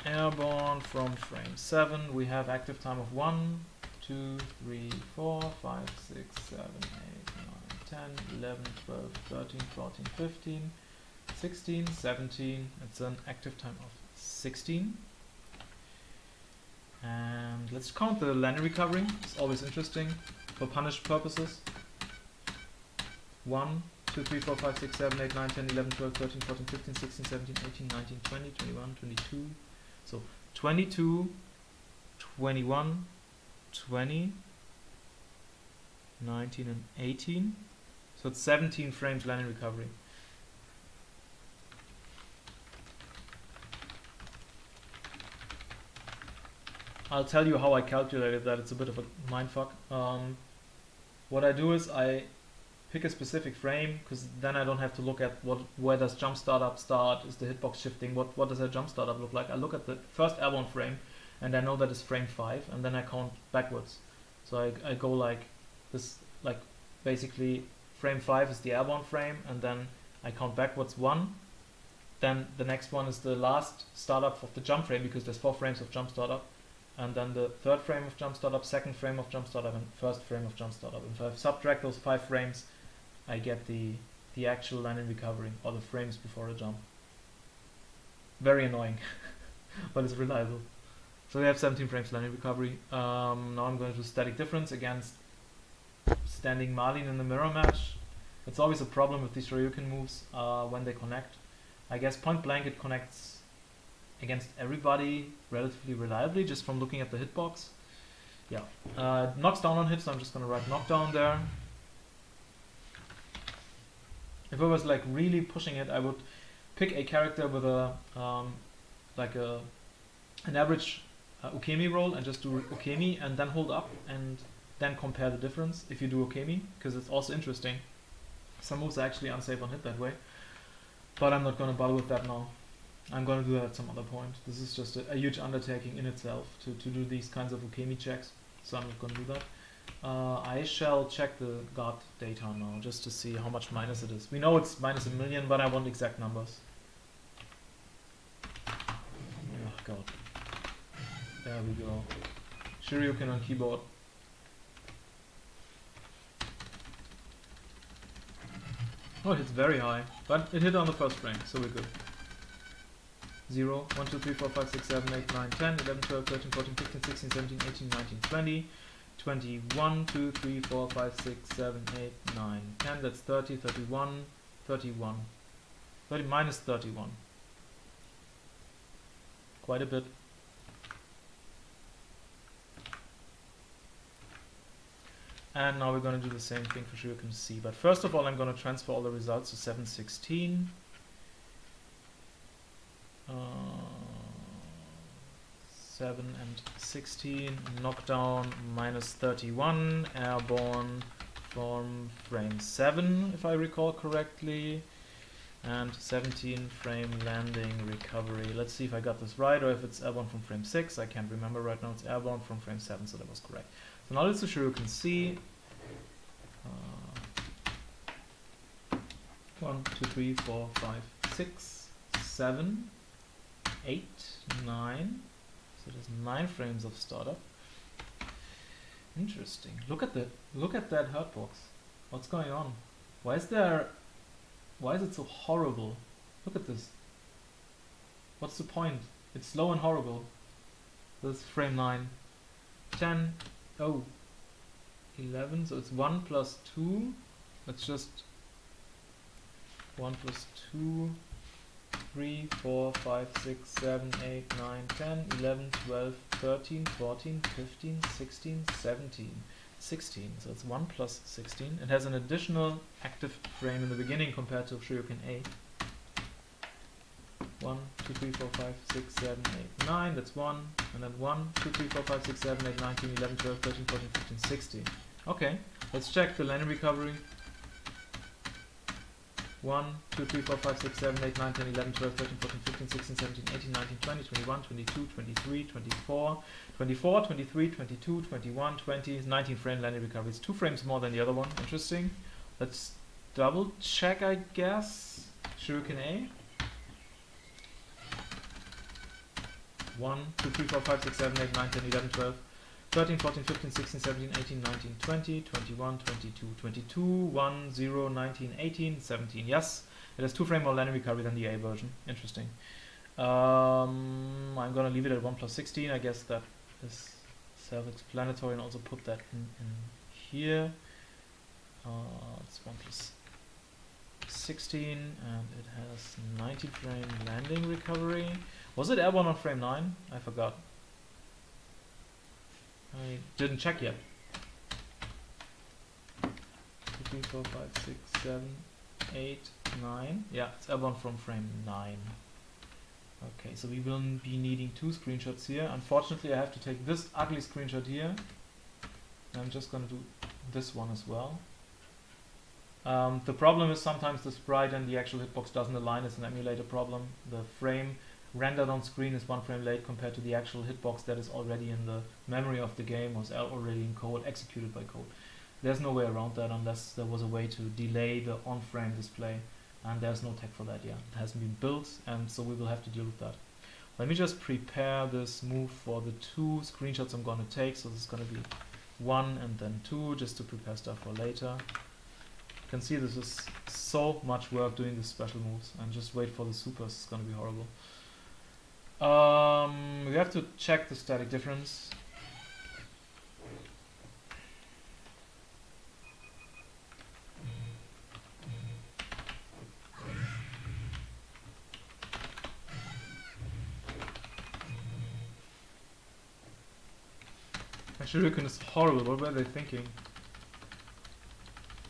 airborne from frame 7. We have active time of 1, 2, 3, 4, 5, 6, 7, 8, 9, 10, 11, 12, 13, 14, 15, 16, 17. It's an active time of 16. And let's count the landing recovery. It's always interesting for punished purposes. 1, 2, 3, 4, 5, 6, 7, 8, 9, 10, 11, 12, 13, 14, 15, 16, 17, 18, 19, 20, 21, 22. So 22, 21, 20, 19 and 18. So it's 17 frames landing recovery. I'll tell you how I calculated that. It's a bit of a mindfuck. What I do is I pick a specific frame, because then I don't have to look at where does jump startup start, is the hitbox shifting, what does a jump startup look like. I look at the first airborne frame, and I know that is frame 5, and then I count backwards. So I go like this, like basically frame 5 is the airborne frame, and then I count backwards 1. Then the next one is the last startup of the jump frame, because there's 4 frames of jump startup. And then the third frame of jump startup, second frame of jump startup, and first frame of jump startup. And if I subtract those 5 frames, I get the actual landing recovery, or the frames before a jump. Very annoying, but it's reliable. So we have 17 frames landing recovery. Now I'm going to do static difference against standing Malin in the mirror match. It's always a problem with these Shoryuken moves when they connect. I guess point blank it connects against everybody relatively reliably, just from looking at the hitbox. Yeah, knocks down on hit, so I'm just gonna write knockdown there. If I was like really pushing it, I would pick a character with a an average ukemi roll and just do ukemi and then hold up and then compare the difference if you do ukemi, because it's also interesting. Some moves are actually unsafe on hit that way, but I'm not gonna bother with that now. I'm going to do that at some other point. This is just a huge undertaking in itself to do these kinds of ukemi checks, so I'm not going to do that. I shall check the guard data now, just to see how much minus it is. We know it's minus 1 million, but I want exact numbers. Oh god. There we go. Shoryuken on keyboard. Oh, it hits very high, but it hit on the first frame, so we're good. 0, 1, 2, 3, 4, 5, 6, 7, 8, 9, 10, 11, 12, 13, 14, 15, 16, 17, 18, 19, 20, 21, 2, 3, 4, 5, 6, 7, 8, 9, 10, that's 30, 31, 31, 30, minus 31. Quite a bit. And now we're going to do the same thing for Shoryuken C. But first of all, I'm going to transfer all the results to 716. 7 and 16, knockdown minus 31, airborne from frame 7 if I recall correctly, and 17 frame landing recovery. Let's see if I got this right or if it's airborne from frame 6. I can't remember right now. It's airborne from frame 7, so that was correct. So now let's do Shoryuken C. 1, 2, 3, 4, 5, 6, 7, 8, 9. So there's 9 frames of startup. Interesting. Look at that hurt box. What's going on? Why is it so horrible? Look at this. What's the point? It's slow and horrible. This is frame 9. 10. Oh. 11. So it's 1 plus 2. That's just 1 plus 2. 3, 4, 5, 6, 7, 8, 9, 10, 11, 12, 13, 14, 15, 16, 17, 16. So it's 1 plus 16. It has an additional active frame in the beginning compared to Shoryuken A. 1, 2, 3, 4, 5, 6, 7, 8, 9. That's 1. And then 1, 2, 3, 4, 5, 6, 7, 8, 9, 10, 11, 12, 13, 14, 15, 16. Okay, let's check the landing recovery. 1, 2, 3, 4, 5, 6, 7, 8, 9, 10, 11, 12, 13, 14, 15, 16, 17, 18, 19, 20, 21, 22, 23, 24, 24, 23, 22, 21, 20, 19 frame landing recovery. It's 2 frames more than the other one. Interesting. Let's double check, I guess. Shoryuken A. 1, 2, 3, 4, 5, 6, 7, 8, 9, 10, 11, 12, 13, 14, 15, 16, 17, 18, 19, 20, 21, 22, 22, 1, 0, 19, 18, 17. Yes, it has 2 frame more landing recovery than the A version. Interesting. I'm gonna leave it at 1 plus 16. I guess that is self-explanatory, and also put that in here. It's 1 plus 16, and it has 90 frame landing recovery. Was it airborne on frame 9? I forgot. I didn't check yet. 2, 3, 4, 5, 6, 7, 8, 9. Yeah, it's airborne from frame 9. Okay, so we will be needing 2 screenshots here. Unfortunately, I have to take this ugly screenshot here. I'm just going to do this one as well. The problem is sometimes the sprite and the actual hitbox doesn't align. It's an emulator problem. The frame rendered on screen is 1 frame late compared to the actual hitbox that is already in the memory of the game, was already in code, executed by code. There's no way around that unless there was a way to delay the on-frame display, and there's no tech for that yet. It hasn't been built, and so we will have to deal with that. Let me just prepare this move for the 2 screenshots I'm going to take. So this is going to be 1 and then 2, just to prepare stuff for later. You can see this is so much work doing these special moves, and just wait for the supers. It's going to be horrible. We have to check the static difference. Shuriken is horrible. What were they thinking?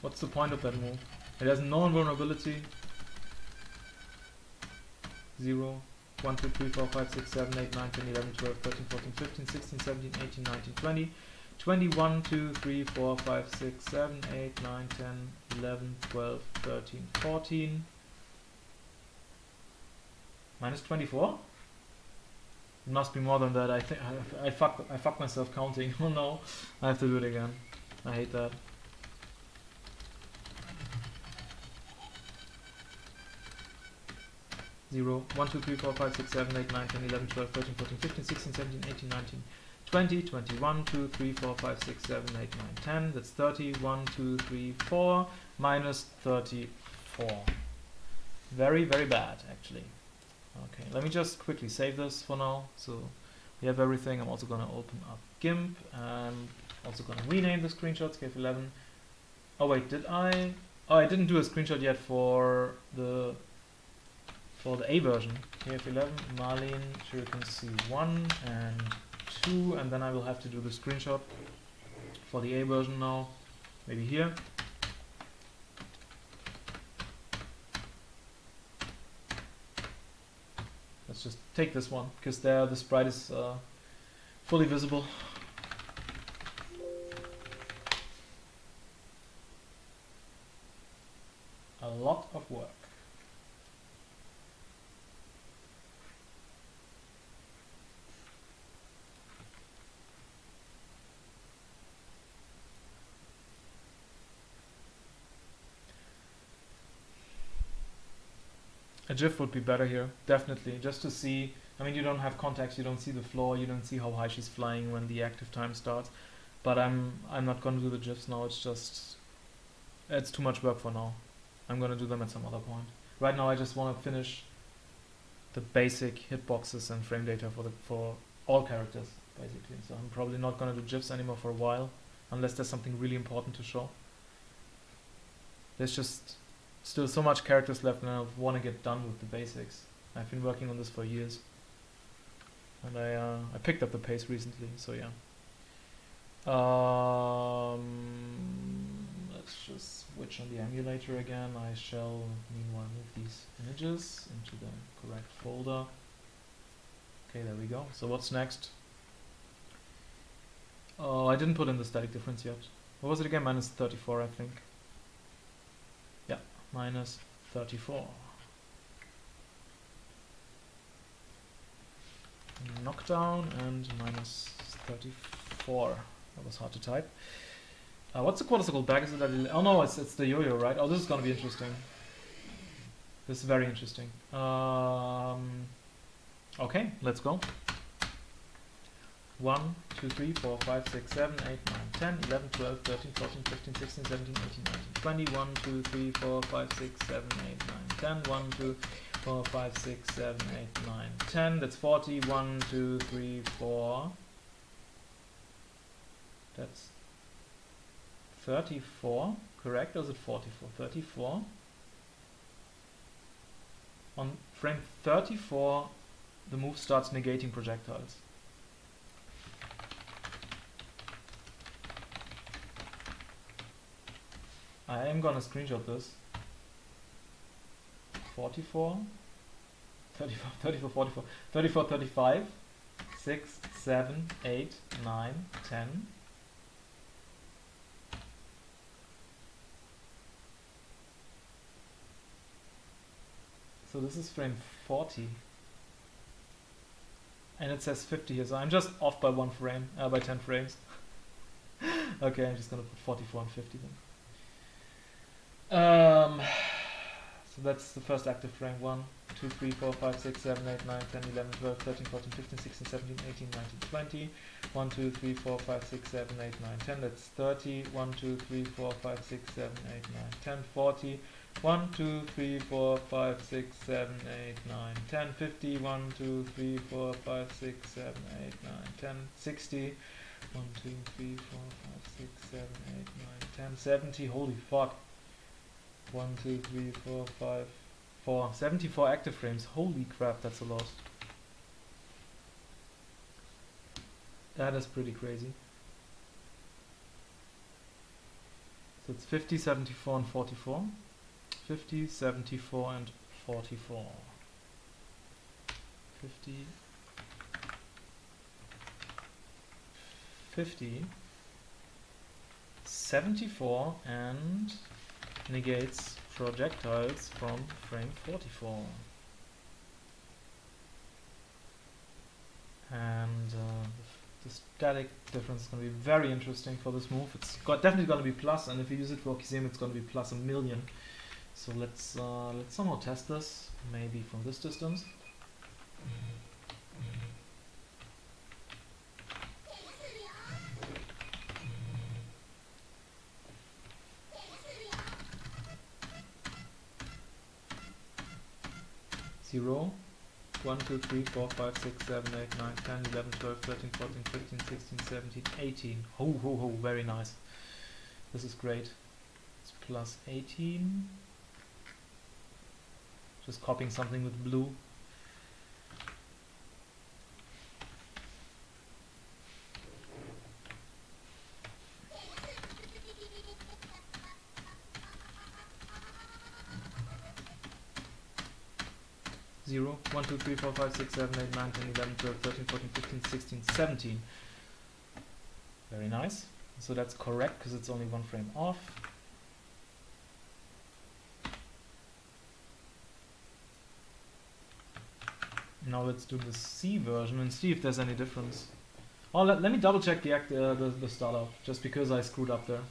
What's the point of that move? It has no invulnerability. 0, 1, 2, 3, 4, 5, 6, 7, 8, 9, 10, 11, 12, 13, 14, 15, 16, 17, 18, 19, 20, 21, 2, 3, 4, 5, 6, 7, 8, 9, 10, 11, 12, 13, 14. Minus 24? It must be more than that. I think I fucked myself counting. Oh no, I have to do it again. I hate that. Zero, 1, 2, 3, 4, 5, 6, 7, 8, 9, 10, 11, 12, 13, 14, 15, 16, 17, 18, 19, 20, 21, 2, 3, 4, 5, 6, 7, 8, 9, 10. That's 30. 1, 2, 3, 4. Minus 34. Very, very bad, actually. Okay, let me just quickly save this for now. So we have everything. I'm also going to open up GIMP, and also going to rename the screenshots KOFXI. Oh wait, did I? Oh, I didn't do a screenshot yet for the A version. KOFXI Malin Shuriken C1 and 2, and then I will have to do the screenshot for the A version now. Maybe here. Let's just take this one, because there the sprite is fully visible. A lot of work. A GIF would be better here, definitely, just to see. I mean, you don't have context, you don't see the floor, you don't see how high she's flying when the active time starts. But I'm not going to do the GIFs now. It's too much work for now. I'm going to do them at some other point. Right now, I just want to finish the basic hitboxes and frame data for all characters, basically. So I'm probably not going to do GIFs anymore for a while, unless there's something really important to show. There's just still so much characters left, and I want to get done with the basics. I've been working on this for years, and I picked up the pace recently, so yeah. Let's just switch on the emulator again. I shall meanwhile move these images into the correct folder. Okay, there we go. So what's next? Oh, I didn't put in the static difference yet. What was it again? Minus 34, I think. Yeah, minus 34. Knockdown and minus 34. That was hard to type. What's the quarter-circle back? Is it that? Oh no, it's the yo-yo, right? Oh, this is gonna be interesting. This is very interesting. Okay, let's go. 1, 2, 3, 4, 5, 6, 7, 8, 9, 10, 11, 12, 13, 14, 15, 16, 17, 18, 19, 20, 1, 2, 3, 4, 5, 6, 7, 8, 9, 10, 1, 2, 4, 5, 6, 7, 8, 9, 10. That's 40. 1, 2, 3, 4. That's 34, correct? Or is it 44? 34. On frame 34, the move starts negating projectiles. I am gonna screenshot this. 44, 34, 34, 44, 34, 35, 6, 7, 8, 9, 10. So this is frame 40. And it says 50 here, so I'm just off by 1 frame, by 10 frames. Okay, I'm just gonna put 44 and 50 then. So that's the first active frame. 1, 2, 3, 4, 5, 6, 7, 8, 9, 10, 11, 12, 13, 14, 15, 16, 17, 18, 19, 20. 1, 2, 3, 4, 5, 6, 7, 8, 9, 10. That's 30. 1, 2, 3, 4, 5, 6, 7, 8, 9, 10. 40. 1, 2, 3, 4, 5, 6, 7, 8, 9, 10. 50. 1, 2, 3, 4, 5, 6, 7, 8, 9, 10. 60. 1, 2, 3, 4, 5, 6, 7, 8, 9, 10. 70. Holy fuck. 1, 2, 3, 4, 5, 4. 74 active frames. Holy crap, that's a lot. That is pretty crazy. So it's 50, 74, and 44. 50, 74, and 44. 50, 74, and negates projectiles from frame 44. And the static difference is going to be very interesting for this move. It's definitely going to be plus, and if you use it for Kizem, it's going to be plus 1,000,000. So let's somehow test this, maybe from this distance. 0, 1, 2, 3, 4, 5, 6, 7, 8, 9, 10, 11, 12, 13, 14, 15, 16, 17, 18. Ho, ho, ho, very nice. This is great. It's plus 18. Just copying something with blue. Zero, 1, 2, 3, 4, 5, 6, 7, 8, 9, 10, 11, 12, 13, 14, 15, 16, 17. Very nice. So that's correct because it's only 1 frame off. Now let's do the C version and see if there's any difference. Oh, let me double check the startup, just because I screwed up there.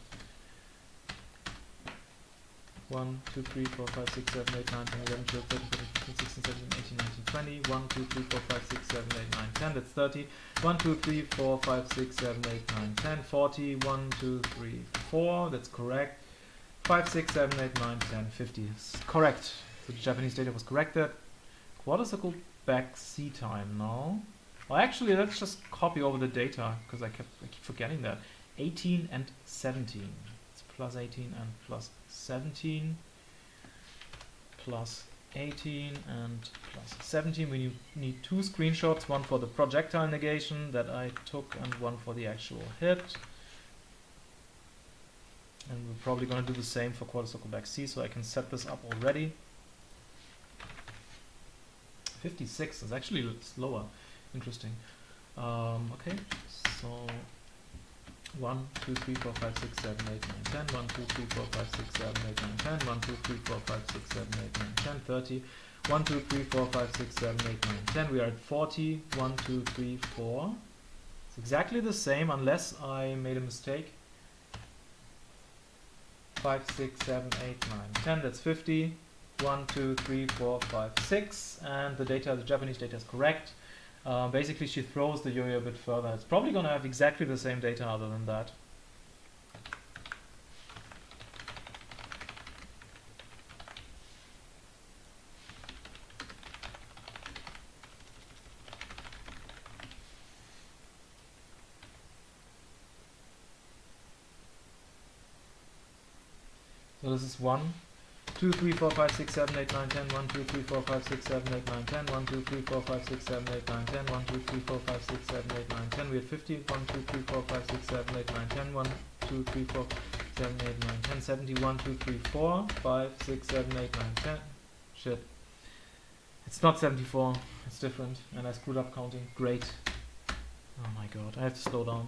1, 2, 3, 4, 5, 6, 7, 8, 9, 10, 11, 12, 13, 14, 15, 16, 17, 18, 19, 20. 1, 2, 3, 4, 5, 6, 7, 8, 9, 10. That's 30. 1, 2, 3, 4, 5, 6, 7, 8, 9, 10. 40. 1, 2, 3, 4. That's correct. 5, 6, 7, 8, 9, 10. 50. It's correct. So the Japanese data was corrected. Quarter circle back C time now. Well, actually, let's just copy over the data because I keep forgetting that. 18 and 17. It's plus 18 and plus 17. Plus 18 and plus 17. We need 2 screenshots, one for the projectile negation that I took and one for the actual hit. And we're probably going to do the same for quarter circle back C, so I can set this up already. 56 is actually slower. Interesting. Okay, so 1, 2, 3, 4, 5, 6, 7, 8, 9, 10. 1, 2, 3, 4, 5, 6, 7, 8, 9, 10. 1, 2, 3, 4, 5, 6, 7, 8, 9, 10. 30. 1, 2, 3, 4, 5, 6, 7, 8, 9, 10. We are at 40. 1, 2, 3, 4. It's exactly the same unless I made a mistake. 5, 6, 7, 8, 9, 10. That's 50. 1, 2, 3, 4, 5, 6. And the Japanese data is correct. Basically, she throws the yo-yo a bit further. It's probably going to have exactly the same data other than that. So this is 1, 2, 3, 4, 5, 6, 7, 8, 9, 10, 1, 2, 3, 4, 5, 6, 7, 8, 9, 10, 1, 2, 3, 4, 5, 6, 7, 8, 9, 10, 1, 2, 3, 4, 5, 6, 7, 8, 9, 10. We had 50, 1, 2, 3, 4, 5, 6, 7, 8, 9, 10, 1, 2, 3, 4, 7, 8, 9, 10, 70, 1, 2, 3, 4, 5, 6, 7, 8, 9, 10. Shit. It's not 74, it's different, and I screwed up counting. Great. Oh my god, I have to slow down.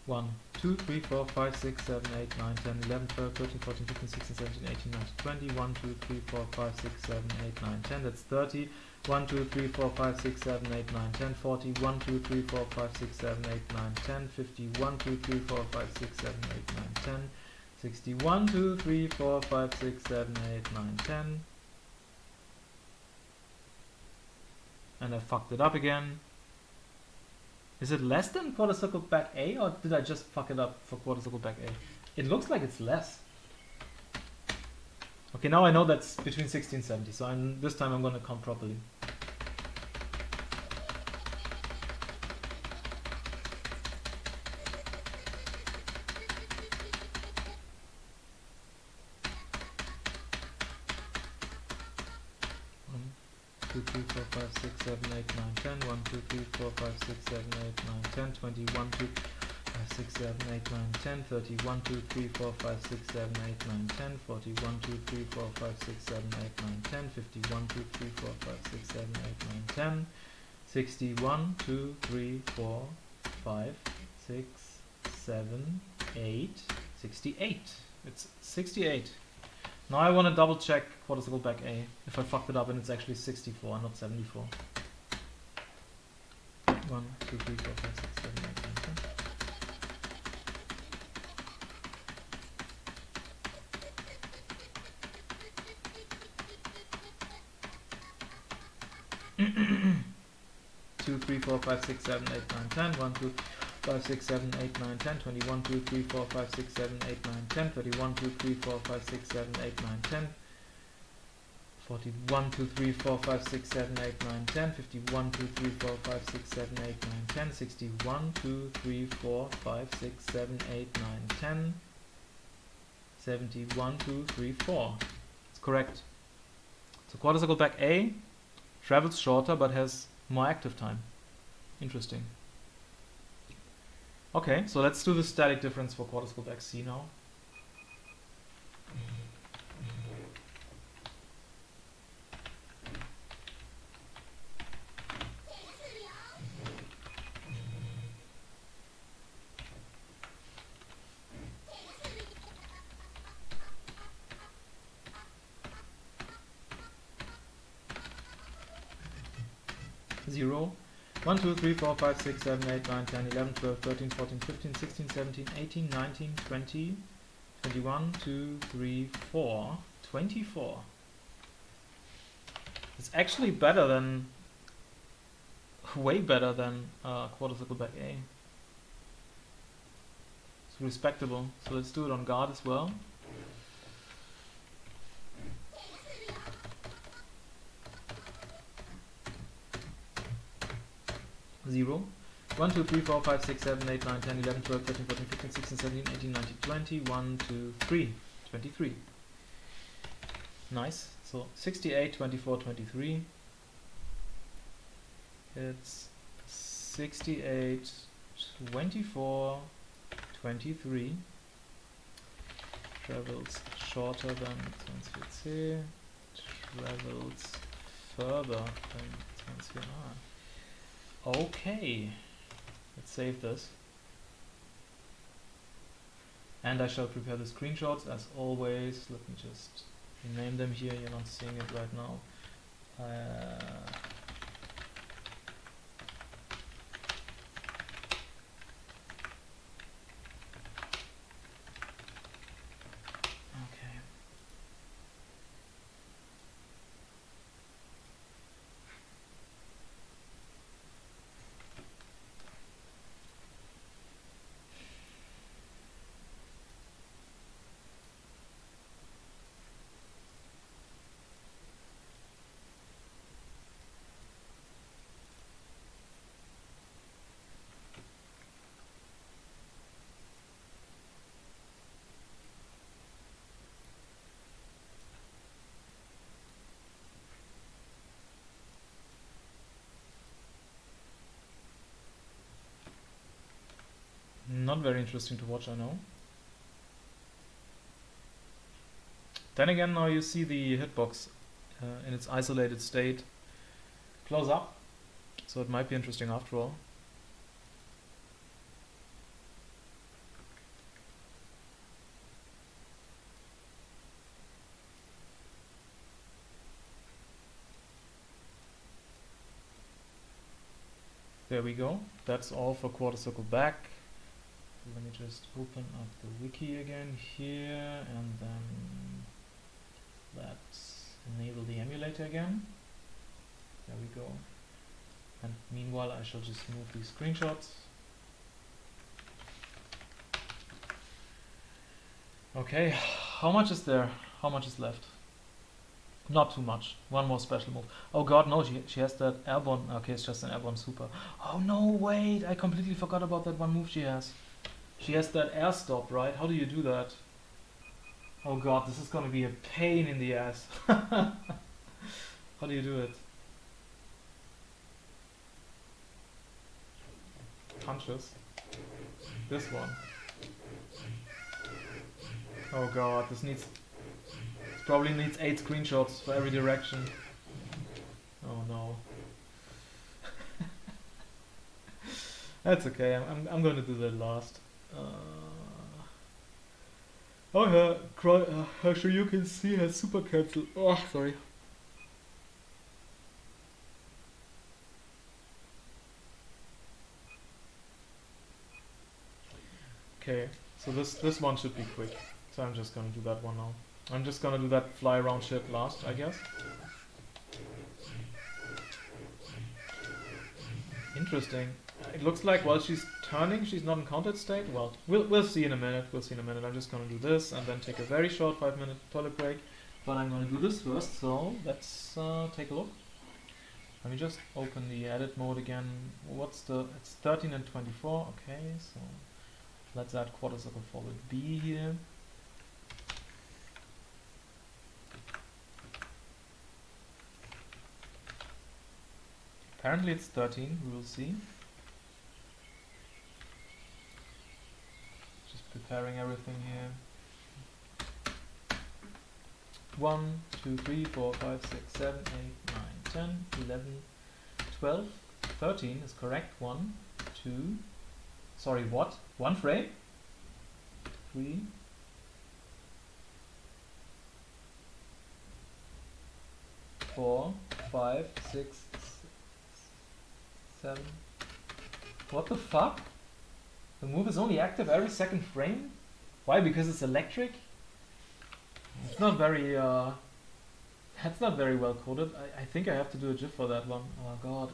One, 2, 3, 4, 5, 6, 7, 8, 9, 10, 11, 12, 13, 14, 15, 16, 17, 18, 19, 20, 1, 2, 3, 4, 5, 6, 7, 8, 9, 10, that's 30, 1, 2, 3, 4, 5, 6, 7, 8, 9, 10, 40, 1, 2, 3, 4, 5, 6, 7, 8, 9, 10, 50, 1, 2, 3, 4, 5, 6, 7, 8, 9, 10, 60, 1, 2, 3, 4, 5, 6, 7, 8, 9, 10, and I fucked it up again. Is it less than quarter circle back A, or did I just fuck it up for quarter circle back A? It looks like it's less. Okay, now I know that's between 60 and 70, so this time I'm going to count properly. One, 2, 3, 4, 5, 6, 7, 8, 9, 10. 1, 2, 3, 4, 5, 6, 7, 8, 9, 10. 21, 2, 5, 6, 7, 8, 9, 10. 31, 2, 3, 4, 5, 6, 7, 8, 9, 10. 41, 2, 3, 4, 5, 6, 7, 8, 9, 10. 51, 2, 3, 4, 5, 6, 7, 8, 9, 10. 61, 2, 3, 4, 5, 6, 7, 8, 68. It's 68. Now I want to double check quarter circle back A. If I fucked it up and it's actually 64, not 74. 1, 2, 3, 4, 5, 6, 7, 8, 9, 10. Two, 3, 4, 5, 6, 7, 8, 9, 10. 1, 2, 5, 6, 7, 8, 9, 10. 21, 2, 3, 4, 5, 6, 7, 8, 9, 10. 31, 2, 3, 4, 5, 6, 7, 8, 9, 10. 41, 2, 3, 4, 5, 6, 7, 8, 9, 10. 51, 2, 3, 4, 5, 6, 7, 8, 9, 10. 61, 2, 3, 4, 5, 6, 7, 8, 9, 10. 71, 2, 3, 4. It's correct. So quarter circle back A travels shorter but has more active time. Interesting. Okay, so let's do the static difference for quarter circle back C now. Zero. 1, 2, 3, 4, 5, 6, 7, 8, 9, 10, 11, 12, 13, 14, 15, 16, 17, 18, 19, 20, 21, 2, 3, 4, 24. It's actually better than, way better than quarter circle back A. It's respectable. So let's do it on guard as well. Zero. 1, 2, 3, 4, 5, 6, 7, 8, 9, 10, 11, 12, 13, 14, 15, 16, 17, 18, 19, 20, 1, 2, 3, 23. Nice. So 68, 24, 23. It's 68, 24, 23. Travels shorter than 20C. Travels further than 20R. Okay, let's save this. And I shall prepare the screenshots as always. Let me just rename them here, you're not seeing it right now. Okay. not very interesting to watch, I know. Then again, now you see the hitbox in its isolated state close up, so it might be interesting after all. There we go. That's all for quarter circle back. Let me just open up the wiki again here, and then let's enable the emulator again. There we go. And meanwhile, I shall just move these screenshots. Okay, how much is there? How much is left? Not too much. One more special move. Oh god, no, she has that airborne. Okay, it's just an airborne super. Oh no, wait, I completely forgot about that one move she has. She has that air stop, right? How do you do that? Oh god, this is gonna be a pain in the ass. How do you do it? Punches. This one. Oh god, this probably needs 8 screenshots for every direction. Oh no. That's okay, I'm going to do that last. Oh, her you can see her super cancel. Oh, sorry. Okay, so this one should be quick. So I'm just gonna do that one now. I'm just gonna do that fly around ship last, I guess. Interesting. It looks like while she's turning, she's not in counted state. Well, we'll see in a minute. We'll see in a minute. I'm just gonna do this and then take a very short 5-minute toilet break. But I'm gonna do this first. So let's take a look. Let me just open the edit mode again. It's 13 and 24. Okay, so let's add quarter circle forward B here. Apparently it's 13, we will see. Just preparing everything here. 1, 2, 3, 4, 5, 6, 7, 8, 9, 10, 11, 12, 13 is correct. 1, 2, sorry, what? 1 frame? 3, 4, 5, 6, 7. What the fuck? The move is only active every second frame? Why? Because it's electric? It's not very that's not very well coded. I think I have to do a GIF for that one. Oh god.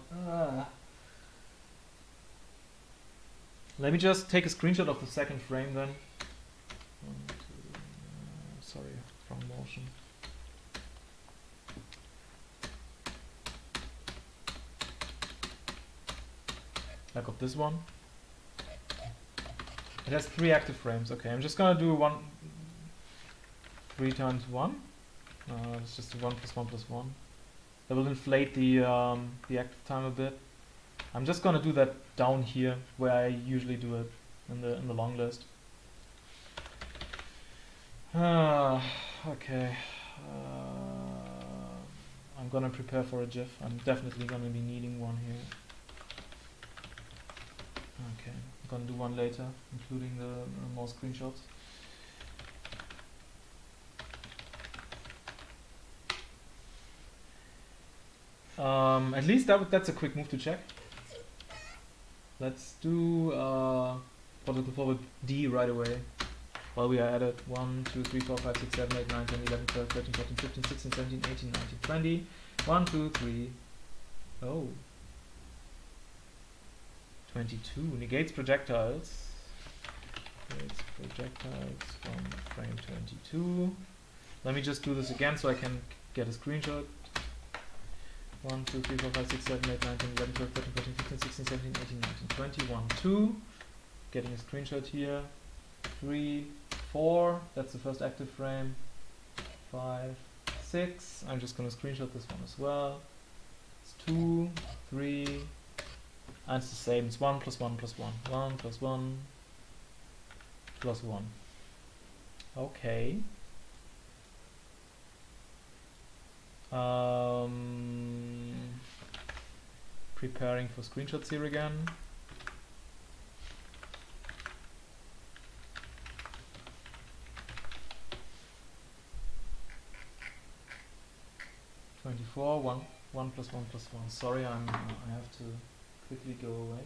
Let me just take a screenshot of the second frame then. Sorry, wrong motion. I got this one. It has 3 active frames. Okay, I'm just gonna do 3 times 1. It's just 1 plus 1 plus 1. That will inflate the active time a bit. I'm just gonna do that down here where I usually do it in the long list. Okay. I'm gonna prepare for a GIF. I'm definitely gonna be needing one here. Okay, I'm gonna do one later, including the more screenshots. At least that's a quick move to check. Let's do particle forward D right away. While we are at it. 1, 2, 3, 4, 5, 6, 7, 8, 9, 10, 11, 12, 13, 14, 15, 16, 17, 18, 19, 20. 1, 2, 3. Oh. 22. Negates projectiles. Negates projectiles from frame 22. Let me just do this again so I can get a screenshot. 1, 2, 3, 4, 5, 6, 7, 8, 9, 10, 11, 12, 13, 14, 15, 16, 17, 18, 19, 20. 1, 2. Getting a screenshot here. 3, 4. That's the first active frame. 5, 6. I'm just going to screenshot this one as well. It's 2, 3. And it's the same. It's 1 plus 1 plus 1. 1 plus 1 plus 1. Okay. Preparing for screenshots here again. (24) 1 plus 1 plus 1. Sorry, I have to quickly go away.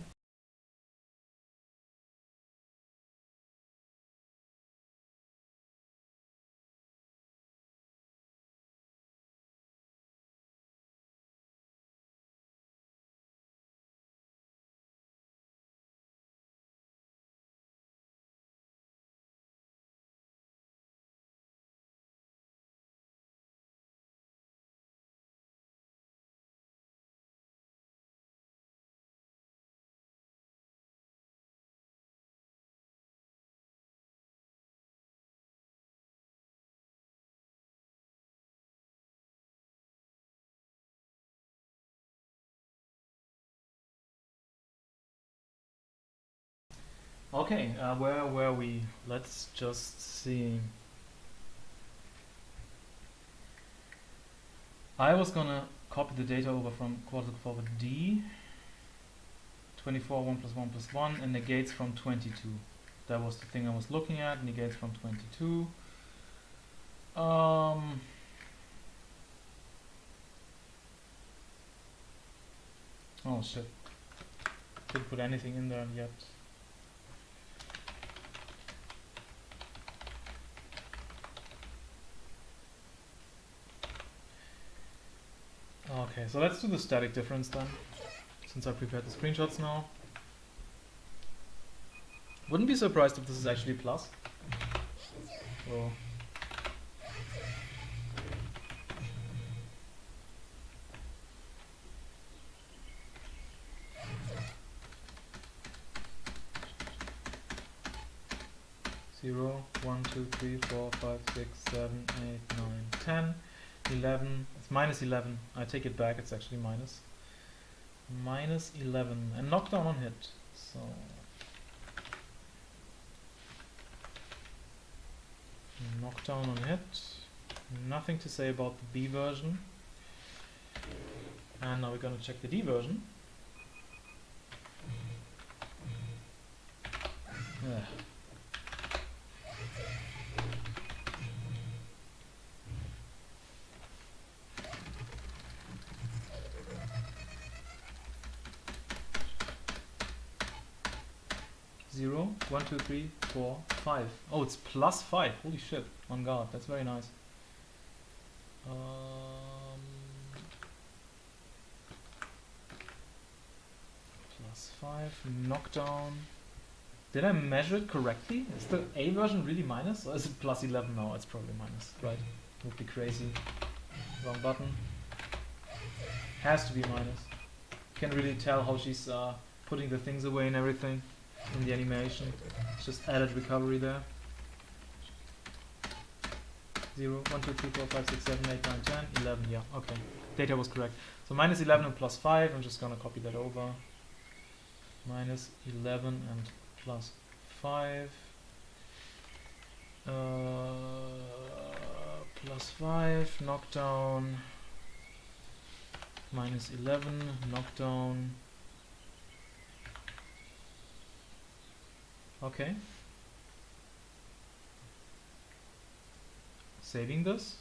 Okay, where were we? Let's just see. I was gonna copy the data over from quadratic forward D. 24, 1 plus 1 plus 1, and negates from 22. That was the thing I was looking at, negates from 22. Oh shit. Didn't put anything in there yet. Okay, so let's do the static difference then, since I prepared the screenshots now. Wouldn't be surprised if this is actually plus. So 0, 1, 2, 3, 4, 5, 6, 7, 8, 9, 10, 11. It's minus 11. I take it back, it's actually minus. Minus 11. And knockdown on hit. So knockdown on hit. Nothing to say about the B version. And now we're going to check the D version. Yeah. 0, 1, 2, 3, 4, 5. Oh, it's plus 5. Holy shit. On guard. That's very nice. Plus 5. Knockdown. Did I measure it correctly? Is the A version really minus? Or is it plus 11 now? It's probably minus, right? Would be crazy. Wrong button. Has to be minus. Can really tell how she's putting the things away and everything in the animation. It's just added recovery there. 0, 1, 2, 3, 4, 5, 6, 7, 8, 9, 10, 11. Yeah, okay. Data was correct. So minus 11 and plus 5. I'm just gonna copy that over. Minus 11 and plus 5. Plus 5. Knockdown. Minus 11. Knockdown. Okay. Saving this.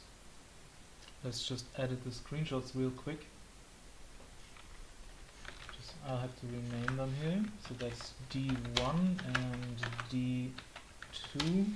Let's just edit the screenshots real quick. I'll have to rename them here. So that's D1 and D2.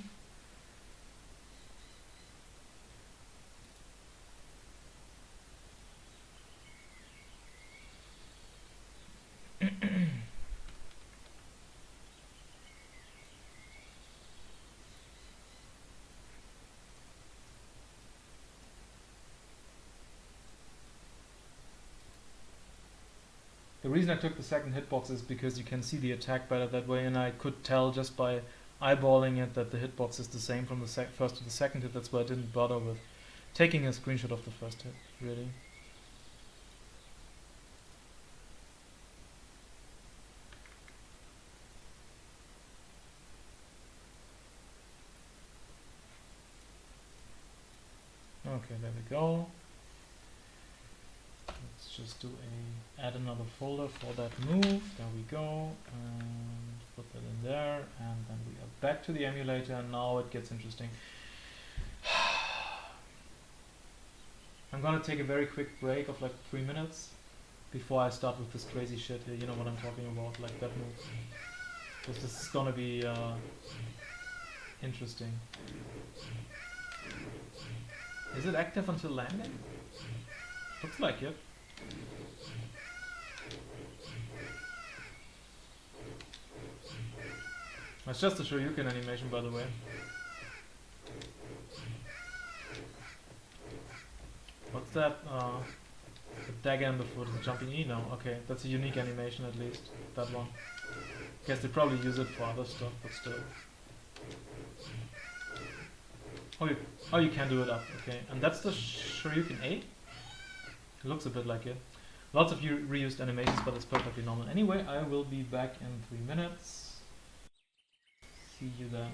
The reason I took the second hitbox is because you can see the attack better that way, and I could tell just by eyeballing it that the hitbox is the same from the first to the second hit. That's why I didn't bother with taking a screenshot of the first hit, really. Okay, there we go. Let's just do add another folder for that move. There we go. And put that in there. And then we are back to the emulator, and now it gets interesting. I'm gonna take a very quick break of like 3 minutes before I start with this crazy shit here. You know what I'm talking about, like that move. Because this is gonna be interesting. Is it active until landing? Looks like it. It's just a Shoryuken animation, by the way. What's that? The dagger in the foot, the jumping E? No, okay, that's a unique animation at least, that one. Guess they probably use it for other stuff, but still. Oh, you can do it up, okay. And that's the Shoryuken A? It looks a bit like it. Lots of reused animations, but it's perfectly normal. Anyway, I will be back in 3 minutes. See you then.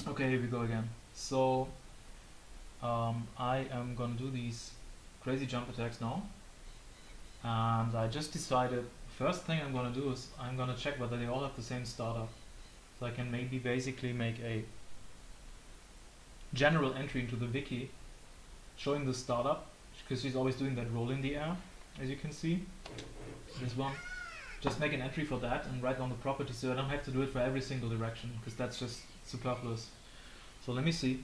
Okay, here we go again. So I am gonna do these crazy jump attacks now, and I just decided first thing I'm gonna do is I'm gonna check whether they all have the same startup, so I can maybe basically make a general entry into the wiki showing the startup, because she's always doing that roll in the air, as you can see. This one, just make an entry for that and write down the property so I don't have to do it for every single direction, because that's just superfluous. So let me see.